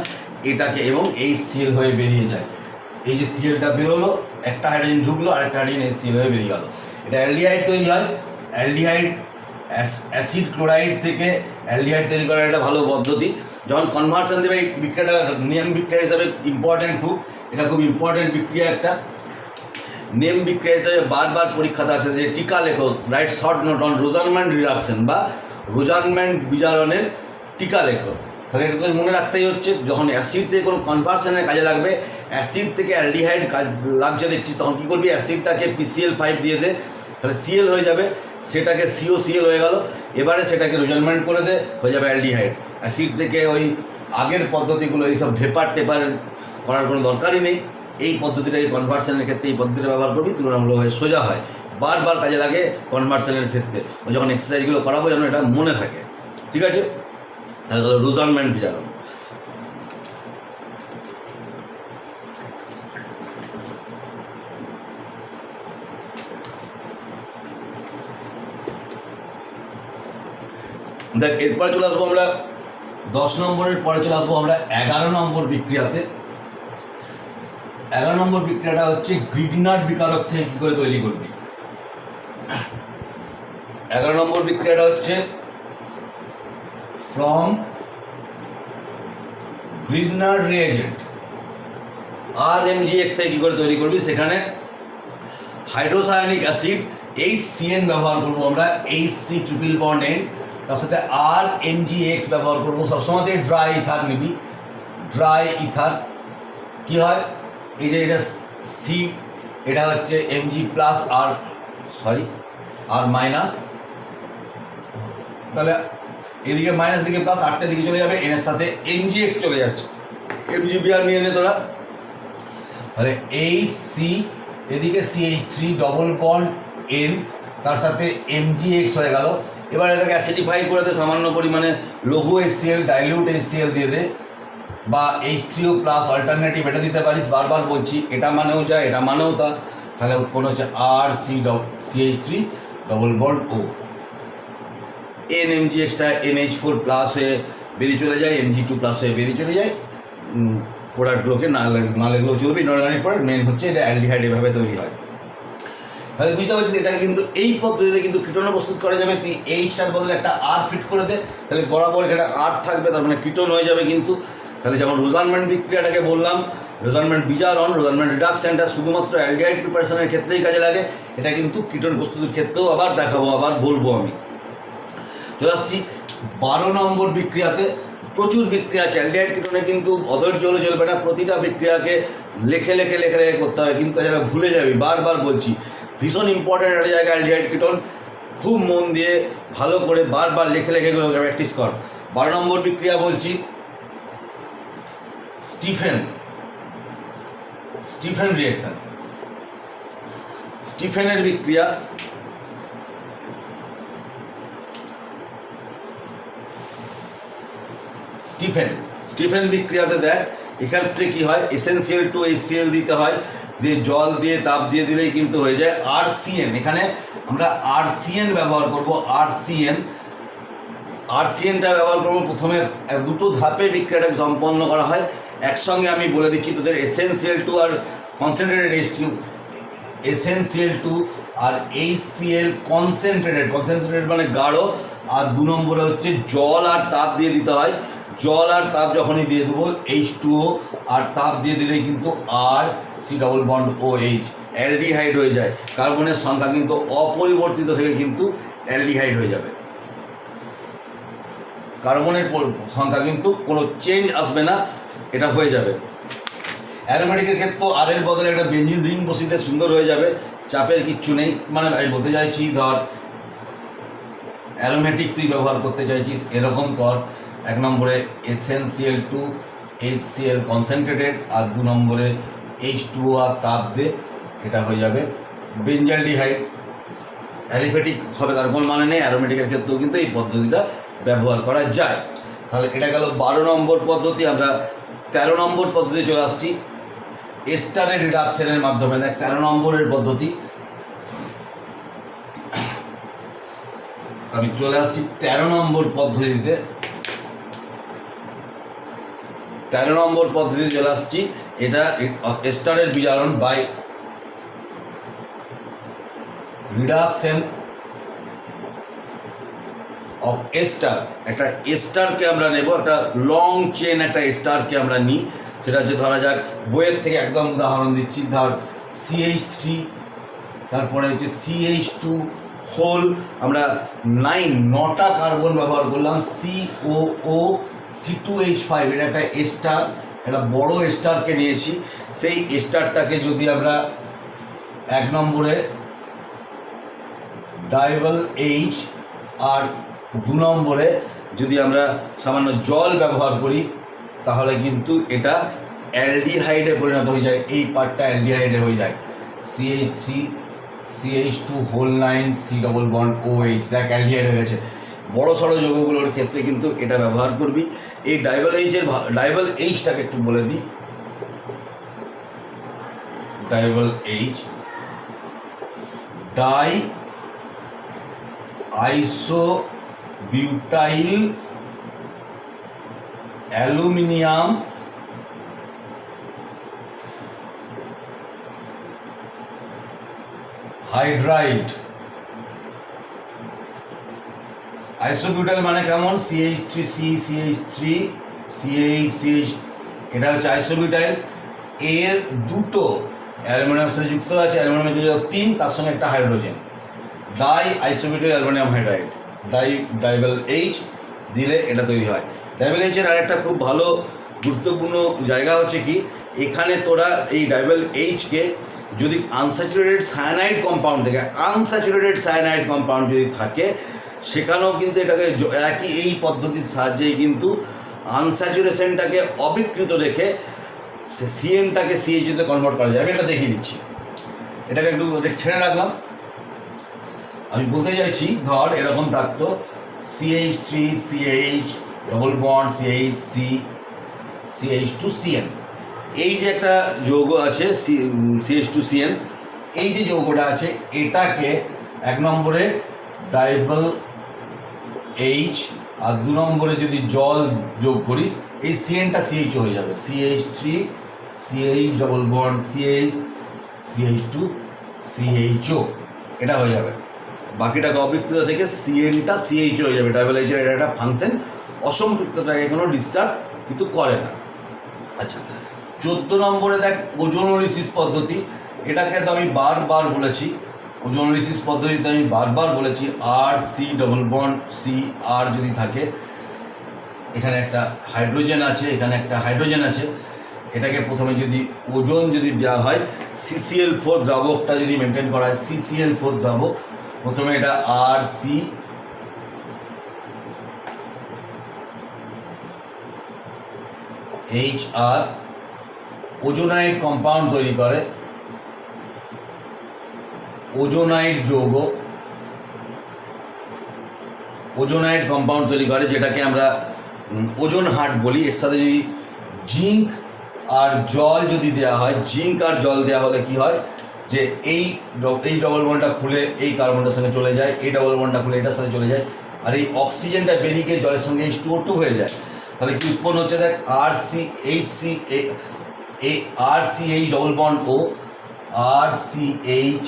এটাকে, এবং এইচ সিএল হয়ে বেরিয়ে যায়। এই যে সিএলটা বেরোলো, একটা হাইড্রোজেন ঢুকলো আর একটা হাইড্রোজেন এইচ সিএল হয়ে বেরিয়ে গেল, এটা অ্যালডিহাইড তৈরি হয়। অ্যালডিহাইড অ্যাসিড ক্লোরাইড থেকে অ্যালডিহাইড তৈরি করার একটা ভালো পদ্ধতি। যখন কনভার্সন দেবে, এই বিক্রিয়াটা নিয়ম বিক্রিয়া হিসাবে ইম্পর্ট্যান্ট খুব, এটা খুব ইম্পর্ট্যান্ট বিক্রিয়া একটা। নেম বিক্রিয়া হিসাবে বারবার পরীক্ষাতে আসে যে টিকা লেখো, write short note on Rosenmund reduction বা রোজারম্যান্ড বিজারণের টিকা লেখো। তাহলে এটা তো মনে রাখতেই হচ্ছে, যখন অ্যাসিড থেকে কোনো কনভার্সনের কাজে লাগবে, অ্যাসিড থেকে অ্যালডিহাইড কাজ লাগছে দেখছিস, তখন কী করবি, অ্যাসিডটাকে PCl5 দিয়ে দে, তাহলে সিএল হয়ে যাবে, সেটাকে COCl হয়ে গেল, এবারে সেটাকে রোজারম্যান্ড করে দে, হয়ে যাবে অ্যালডিহাইড। অ্যাসিড থেকে ওই আগের পদ্ধতিগুলো, এইসব ভেপার টেপার করার কোনো দরকারই নেই। এই পদ্ধতিটা, এই কনভার্সনের ক্ষেত্রে এই পদ্ধতিটা ব্যবহার করবি, তুলনামূলকভাবে সোজা হয়, বারবার কাজে লাগে কনভার্সনের ক্ষেত্রে। ওই যখন এক্সারসাইজগুলো করাবো যেন এটা মনে থাকে, ঠিক আছে? তাহলে ধরো রোজারম্যান্ড বিজারণ। দেখ, এরপরে চলে আসবো আমরা 10 নম্বরের পরে চলে আসবো আমরা 11 নম্বর বিক্রিয়াতে। 11 নম্বর বিক্রিয়াটা হচ্ছে গ্রিগনার্ড বিকারক থেকে কী করে তৈরি করবি। 11 নম্বর বিক্রিয়াটা হচ্ছে ফ্রম গ্রিগনার্ড রিয়েজেন্ট RMgX থেকে কী করে তৈরি করবি। সেখানে হাইড্রোসায়ানিক অ্যাসিড HCN ব্যবহার করবো আমরা, HC ট্রিপল বন্ড এন্ড, তার সাথে RMgX ব্যবহার করবো। সবসময় ড্রাই ইথার নিবি, ড্রাই ইথার। কী হয়, এই যে এটা সি, এটা হচ্ছে Mg প্লাস আর মাইনাস, তাহলে এদিকে মাইনাস দিকে প্লাস, আটটার দিকে চলে যাবে, এনের সাথে MgX চলে যাচ্ছে, MgBr নিয়ে নে তোরা। তাহলে HC, এদিকে CH3 ডবল বন্ড N, তার সাথে MgX হয়ে গেল। এবার এটাকে অ্যাসিডিফাই করে দে, সামান্য পরিমাণে লঘু HCl, ডাইলিউট HCl দিয়ে দে, বা H3O প্লাস অল্টারনেটিভ এটা দিতে পারিস। বারবার বলছি, এটা মানেও যা, এটা মানেও তা। তাহলে উৎপন্ন হচ্ছে CH3 double bond O। NMgXটা NH4 plus হয়ে বেরিয়ে চলে যায়, Mg2 প্লাস হয়ে বেরিয়ে চলে যায়। প্রোডাক্টগুলোকে না লাগলেও চলবে, ইনঅর্গানিক প্রোডাক্ট, মেন হচ্ছে এটা অ্যালডিহাইড এভাবে তৈরি হয়। তাহলে বুঝতে পারছিস, এটাকে কিন্তু এই পদ্ধতিতে কিন্তু কিটোনও প্রস্তুত করা যাবে। তুই এইটার বদলে একটা R ফিট করে দে, তাহলে বরাবর এটা R থাকবে, তার মানে কিটোন হয়ে যাবে কিন্তু। তাহলে যেমন রোজারম্যান্ড বিক্রিয়াটাকে বললাম, রোজারম্যান্ড বিজারণ, রোজারম্যান্ড রিডাকশনটা শুধুমাত্র অ্যালডিহাইড প্রিপারেশনের ক্ষেত্রেই কাজে লাগে, এটা কিন্তু কিটোন প্রস্তুতির ক্ষেত্রেও আবার দেখাবো, আবার বলবো আমি। চলে আসছি 12 নম্বর বিক্রিয়াতে। প্রচুর বিক্রিয়া আছে অ্যালডিহাইড কিটোনে, কিন্তু অধৈর্য হলে চলবে না, প্রতিটা বিক্রিয়াকে লেখে লেখে লেখে লেখে করতে হবে, কিন্তু যারা ভুলে যাবি, বারবার বলছি, ভীষণ ইম্পর্ট্যান্ট একটা জায়গা অ্যালডিহাইড কিটোন। খুব মন দিয়ে ভালো করে বারবার লেখে লেখে এগুলো প্র্যাকটিস কর। 12 নম্বর বিক্রিয়া বলছি স্টিফেন রিঅ্যাকশন। স্টিফেনের বিক্রিয়া, স্টিফেন বিক্রিয়াতে দেখ, এক্ষেত্রে কী হয়, এসেন্সিয়াল টু HCl দিতে হয়, দিয়ে জল দিয়ে তাপ দিয়ে দিলেই কিন্তু হয়ে যায় RCN। এখানে আমরা RCN ব্যবহার করব, RCNটা ব্যবহার করব। প্রথমে দুটো ধাপে বিক্রিয়াটাকে সম্পন্ন করা হয় একসঙ্গে। আমি বলে দিচ্ছি তোদের, essential two R concentrated essential two R HCl concentrated মানে গাঢ়। আর 2 নম্বরে হচ্ছে জল আর তাপ দিয়ে দিতে হয়। জল আর তাপ যখনই দিয়ে দেবো, H2O আর তাপ দিয়ে দিলেই কিন্তু RC double bond OH aldehyde হয়ে যায়। কার্বনের সংখ্যা কিন্তু অপরিবর্তিত থেকে কিন্তু অ্যালডিহাইড হয়ে যাবে। কার্বনের সংখ্যা কিন্তু কোনো চেঞ্জ আসবে না, এটা হয়ে যাবে। অ্যারোমেটিকের ক্ষেত্রে আর এর বদলে একটা বেঞ্জিন রিং বসিতে সুন্দর হয়ে যাবে, চাপের কিচ্ছু নেই। মানে আমি বলতে চাইছি, ধর অ্যারোমেটিক তুই ব্যবহার করতে চাইছিস, এরকম কর। এক নম্বরে SnCl2 HCl কনসেন্ট্রেটেড, আর 2 নম্বরে H2O তাপ দিয়ে এটা হয়ে যাবে বেঞ্জালডিহাইড। অ্যালিফ্যাটিক হবে তার কোনো মানে নেই, অ্যারোমেটিকের ক্ষেত্রেও কিন্তু এই পদ্ধতিটা ব্যবহার করা যায়। তাহলে এটা গেল 12 নম্বর পদ্ধতি। আমরা 13 নম্বর পদ্ধতি চলে আসছি, এস্টারের রিডাকশনের মাধ্যমে। দেখ 13 নম্বরের পদ্ধতি আমি চলে আসছি 13 নম্বর পদ্ধতিতে। 13 নম্বর পদ্ধতিতে চলে আসছি। এটা এস্টারের বিজারণ বাই রিডাকশন অফ এস্টার। একটা এস্টারকে আমরা নেব, একটা লং চেন একটা এস্টারকে আমরা নিই। সেটা হচ্ছে ধরা যাক বইয়ের থেকে একদম উদাহরণ দিচ্ছি, ধর CH3, তারপরে হচ্ছে CH2 হোল, আমরা 9টা কার্বন ব্যবহার করলাম, COO C2H5, এটা একটা এস্টার, একটা বড় এস্টারকে নিয়েছি। সেই এস্টারটাকে যদি আমরা 1 নম্বরে ডাইভাল H আর 2 নম্বরে যদি আমরা সামান্য জল ব্যবহার করি, তাহলে কিন্তু এটা অ্যালডিহাইডে পরিণত হয়ে যায়। এই পার্টটা অ্যালডিহাইডে হয়ে যায়, CH3 CH2 হোল 9 C ডবল বন্ড OH, দেখ অ্যালডিহাইড হয়ে গেছে। বড় সড়ো যৌগগুলোর ক্ষেত্রে কিন্তু এটা ব্যবহার করবি। এই ডাইভাল Hটাকে একটু বলে দিই, ডাইভাল H die isobutyl aluminium hydride. Isobutyl মানে কেমন, CH3C CH3 CH, এটা হচ্ছে আইসোবিউটাইল। এর 2টো অ্যালুমিনিয়াম সাথে যুক্ত আছে, অ্যালুমিনিয়াম যুক্ত 3, তার সঙ্গে একটা hydrogen, die isobutyl aluminium hydride, ডাইভাল H দিলে এটা তৈরি হয়। ডাইভাল H এর আরেকটা খুব ভালো গুরুত্বপূর্ণ জায়গা হচ্ছে কি, এখানে তোরা এই ডাইভাল Hকে যদি আনস্যাচুরেটেড সায়ানাইড কম্পাউন্ড থেকে, আনস্যাচুরেটেড সায়ানাইড কম্পাউন্ড যদি থাকে, সেখানেও কিন্তু এটাকে একই এই পদ্ধতির সাহায্যেই কিন্তু আনস্যাচুরেশনটাকে অবিকৃত রেখে CNটাকে CH2তে কনভার্ট করা যায়। আমি এটা দেখিয়ে দিচ্ছি, এটাকে একটু ছেড়ে রাখলাম। আমি বলতে চাইছি, ধর এরকম থাকতো CH3 CH double bond CH CH2CN, এই যে একটা যৌগ আছে CH2CN, এই যে যৌগটা আছে এটাকে 1 নম্বরে ডাইভাল H আর 2 নম্বরে যদি জল যোগ করিস, এই CNটা CH হয়ে যাবে, CH3 CH double bond CH2 CHO, এটা হয়ে যাবে। বাকিটাকে অবিকৃত থেকে CNটা CH হয়ে যাবে। ডাইভাল H এর এটা একটা ফাংশন, অসম্পৃক্তটাকে কোনো ডিস্টার্ব কিন্তু করে না। আচ্ছা, 14 নম্বরে দেখ ওজোনোলিসিস পদ্ধতি। এটাকে তো আমি বারবার বলেছি, ওজোনোলিসিস পদ্ধতিতে আমি বারবার বলেছি RC ডবল বন্ড CR যদি থাকে, এখানে একটা হাইড্রোজেন আছে, এখানে একটা হাইড্রোজেন আছে, এটাকে প্রথমে যদি ওজন যদি দেওয়া হয়, CCl4 দ্রাবকটা যদি মেনটেন করা হয়, CCl4 দ্রাবক, প্রথমে এটা RC HR ওজোনাইড কম্পাউন্ড তৈরি করে, ওজোনাইড যৌগ, ওজোনাইড কম্পাউন্ড তৈরি করে, যেটাকে আমরা ওজন হার্ট বলি। এর সাথে যদি জিঙ্ক আর জল যদি দেওয়া হয়, জিঙ্ক আর জল দেওয়া হলে কি হয়, যে এই ডবল বন্ডটা খুলে এই কার্বনটার সঙ্গে চলে যায়, এই ডবল বন্ডটা খুলে এটার সাথে চলে যায়, আর এই অক্সিজেনটা বেরিয়ে গিয়ে জলের সঙ্গে H2O2 হয়ে যায়। তাহলে কি উৎপন্ন হচ্ছে, দেখ RCH double bond O, RCH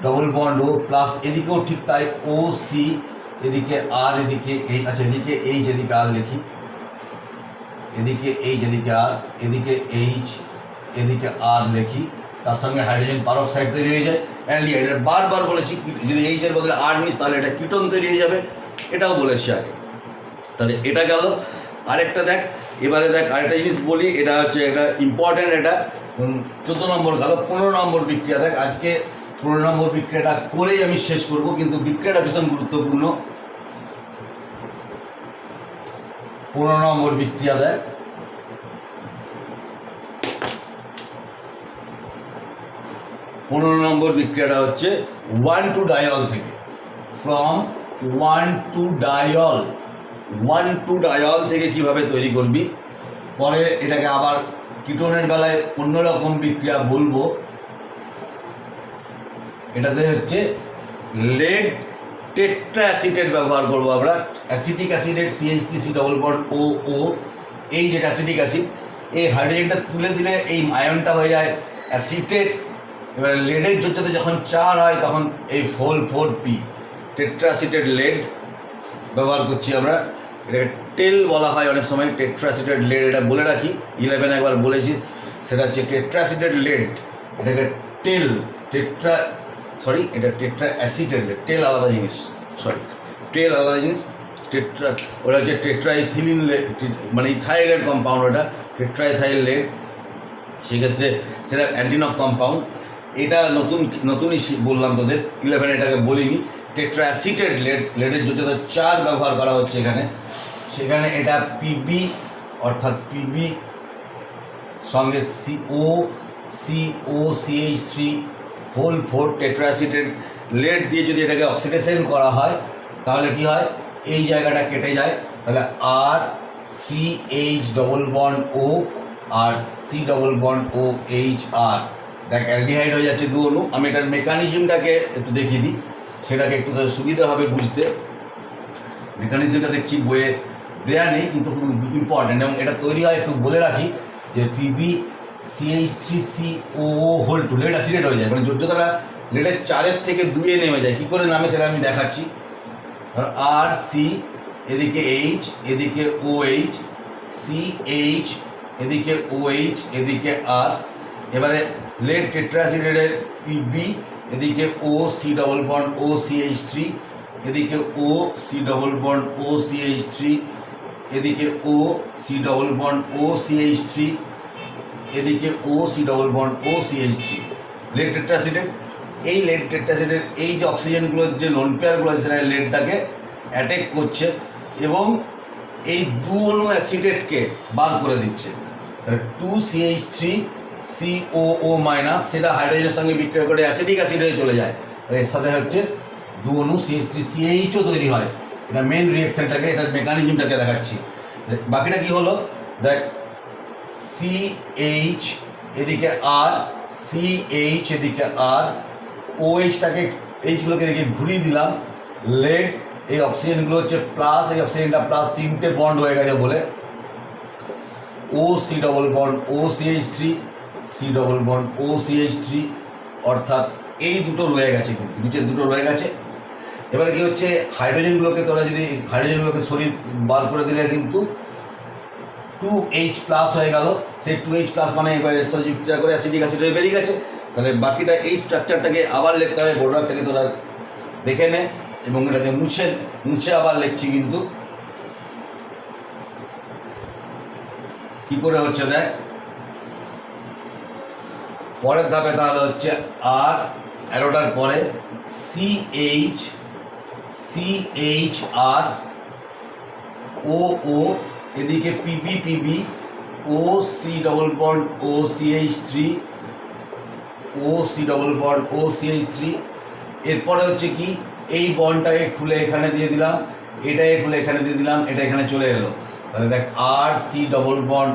double bond O plus এদিকেও ঠিক তাই OC, এদিকে R, এদিকে H, আচ্ছা এদিকে H, এদিকে R লিখি, এদিকে H, এদিকে R, এদিকে H, এদিকে R লিখি, তার সঙ্গে হাইড্রোজেন পারক্সাইড তৈরি হয়ে যায়, অ্যালডিহাইড। বারবার বলেছি যদি H এর বদলে R নিস তাহলে এটা কিটোন তৈরি হয়ে যাবে, এটাও বলেছি আগে। তাহলে এটা গেল। আরেকটা দেখ, এবারে দেখ আরেকটা জিনিস বলি, এটা হচ্ছে এটা ইম্পর্ট্যান্ট, এটা 14 নম্বর গেল। 15 নম্বর বিক্রিয়া দেখ, আজকে 15 নম্বর বিক্রিয়াটা করেই আমি শেষ করব, কিন্তু বিক্রিয়াটা ভীষণ গুরুত্বপূর্ণ। 15 নম্বর বিক্রিয়া দেয়। 15 নম্বর বিক্রিয়াটা হচ্ছে 1,2-ডায়ল থেকে, ফ্রম 1,2-ডায়ল থেকে কিভাবে তৈরি করবি। পরে এটাকে আবার কিটোনের বেলায় অন্যরকম বিক্রিয়া বলবো। এটাতে হচ্ছে লেড টেট্রা অ্যাসিটেট ব্যবহার করবো আমরা। Acetic অ্যাসিডেট CH3C double bond OO, এই যেটা অ্যাসিটিক অ্যাসিড, এই হাইড্রোজেনটা তুলে দিলে এই আয়নটা হয়ে যায় অ্যাসিটেট। এবার লেডের যোজ্যতা যখন 4 হয় তখন এই 4,4P টেট্রা অ্যাসিটেট লেড ব্যবহার করছি আমরা। এটাকে টেল বলা হয় অনেক সময়, টেট্রা অ্যাসিটেট লেড, এটা বলে রাখি, 11 একবার বলেছি। সেটা হচ্ছে টেট্রা অ্যাসিটেট লেড, এটাকে টেল এটা টেট্রা অ্যাসিটেট লেড, টেল আলাদা জিনিস, টেল আলাদা জিনিস। টেট্রা ওটা হচ্ছে টেট্রাইথিলিন লেড, মানে ইথাইলের কম্পাউন্ড, ওটা টেট্রাইথাইল লেড, সেক্ষেত্রে সেটা অ্যান্টিনক কম্পাউন্ড। এটা নতুনই বললাম তোদের, 11 এটাকে বলিনি। টেট্রা অ্যাসিটেট লেডের যোজ্যতা 4 ব্যবহার করা হচ্ছে এখানে। সেখানে এটা PB, অর্থাৎ PB সঙ্গে COCH3 টেট্রা অ্যাসিটেট লেড দিয়ে যদি এটাকে অক্সিডেশন করা হয় তাহলে কি হয়, এই জায়গাটা কেটে যায়, তাহলে আর CH ডবল বন্ড O আর C ডবল বন্ড OH আর, দেখ অ্যালডিহাইড হয়ে যাচ্ছে 2 অণু। আমি এটার মেকানিজমটাকে একটু দেখিয়ে দিই, সেটাকে একটু সুবিধা হবে বুঝতে। মেকানিজমটা দেখছি বইয়ে দেয়া নেই, কিন্তু খুব ইম্পর্টেন্ট, এবং এটা তৈরি হয় একটু বলে রাখি যে PbCH3COO2 লেড অ্যাসিডেট হয়ে যায়, মানে যোজ্যতাটা লেডের 4 থেকে 2 নেমে যায়। কী করে নামে সেটা আমি দেখাচ্ছি। আর সি, এদিকে H, এদিকে OH, CH, এদিকে OH, এদিকে আর। এবারে লেড টেট্রা অ্যাসিডেটের PB, এদিকে OC ডবল বন্ড OCH3, এদিকে OC ডবল বন্ড OCH3, এদিকে OC ডবল বন্ড OCH3, এদিকে OC double bond OCH3, lead tetra acetate. এই লেড টেট্রা অ্যাসিডের এই যে অক্সিজেনগুলোর যে লোন পেয়ারগুলো আছে সেটা লেডটাকে অ্যাটাক করছে এবং এই 2 অণু অ্যাসিডেটকে বার করে দিচ্ছে। 2CH3COO মাইনাস, সেটা হাইড্রোজেনের সঙ্গে বিক্রিয়া করে অ্যাসিডিক অ্যাসিড হয়ে চলে যায়। এর সাথে হচ্ছে 2 অণু CH3CH তৈরি হয়। এটা মেন রিয়াকশানটাকে, এটার মেকানিজমটাকে দেখাচ্ছি। বাকিটা কি হলো, দেখ CH এদিকে আর, CH এদিকে আর, OHটাকে এইচগুলোকে এদিকে ঘুরিয়ে দিলাম। লেড, এই অক্সিজেনগুলো হচ্ছে প্লাস, এই অক্সিজেনটা প্লাস, 3টে বন্ড হয়ে গেছে বলে OC double bond OCH3, C double bond OCH3, অর্থাৎ এই দুটো রয়ে গেছে, কিন্তু নিচের দুটো রয়ে গেছে। এবারে কি হচ্ছে, হাইড্রোজেনগুলোকে তোরা যদি হাইড্রোজেনগুলোকে সরিয়ে বার করে দিলে কিন্তু 2H প্লাস হয়ে গেল। সেই 2H প্লাস মানে এবার এর সাথে বিক্রিয়া করে অ্যাসিডিক অ্যাসিড হয়ে বেরিয়ে গেছে। তাহলে বাকিটা এই স্ট্রাকচারটাকে আবার লিখতে হবে, বোর্ডারটাকে তোরা দেখে নে এবং এটাকে মুছে আবার লিখছি। কিন্তু কি করে হচ্ছে দেখ, পরের ধাপে তাহলে হচ্ছে আর অ্যারোটার পরে CHR OO, এদিকে PB OC double bond OCH3, OC double bond OCH3। এরপরে হচ্ছে কি, এই বন্ডটাকে খুলে এখানে দিয়ে দিলাম, এটাকে খুলে এখানে দিয়ে দিলাম, এটা এখানে চলে এলো। তাহলে দেখ RC double bond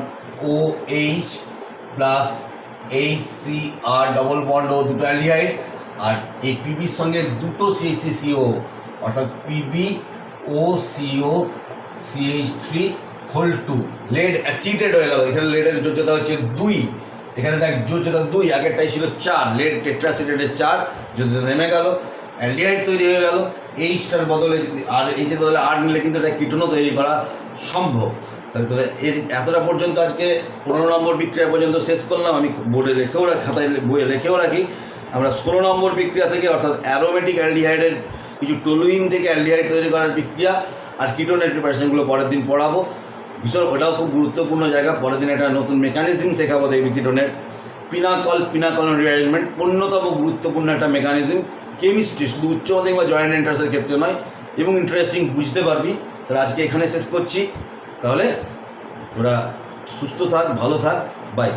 OH plus HCR double bond O, দুটো অ্যালডিহাইড, আর এই PBর সঙ্গে দুটো CH3CO, অর্থাৎ PbOCO CH3 লেড অ্যাসিটেড হয়ে গেল। এখানে লেডের যোজ্যতা হচ্ছে 2, এখানে দেখ যোজ্যতা 2, আগেরটাই ছিল 4, লেড টেট্রাসিটেটের 4, যোজ্যতা নেমে গেল, অ্যালডিহাইড তৈরি হয়ে গেল। এইচটার বদলে আর এইচের বদলে আর নিলে কিন্তু এটা কিটোনও তৈরি করা সম্ভব। তাহলে তোদের এর এতটা পর্যন্ত আজকে 15 নম্বর বিক্রিয়া পর্যন্ত শেষ করলাম। আমি বোর্ডে রেখেও রাখি, খাতায় বইয়ে রেখেও রাখি। আমরা 16 নম্বর বিক্রিয়া থেকে, অর্থাৎ অ্যারোমেটিক অ্যালডিহাইডের কিছু টলুইন থেকে অ্যালডিহাইড তৈরি করার বিক্রিয়া আর কিটোনের প্রিপারেশনগুলো পরের দিন পড়াবো। ভীষণ ওটাও খুব গুরুত্বপূর্ণ জায়গা। পরের দিন একটা নতুন মেকানিজম শেখাবো দেখবি কিটোনের। পিনাকল রিঅ্যারেঞ্জমেন্ট অন্যতম গুরুত্বপূর্ণ একটা মেকানিজম কেমিস্ট্রি, শুধু উচ্চ মাধ্যমিক বা জয়েন্ট এন্ট্রান্সের ক্ষেত্রে নয়, এবং ইন্টারেস্টিং, বুঝতে পারবি। তাহলে আজকে এখানে শেষ করছি। তাহলে তোরা সুস্থ থাক, ভালো থাক, বাই।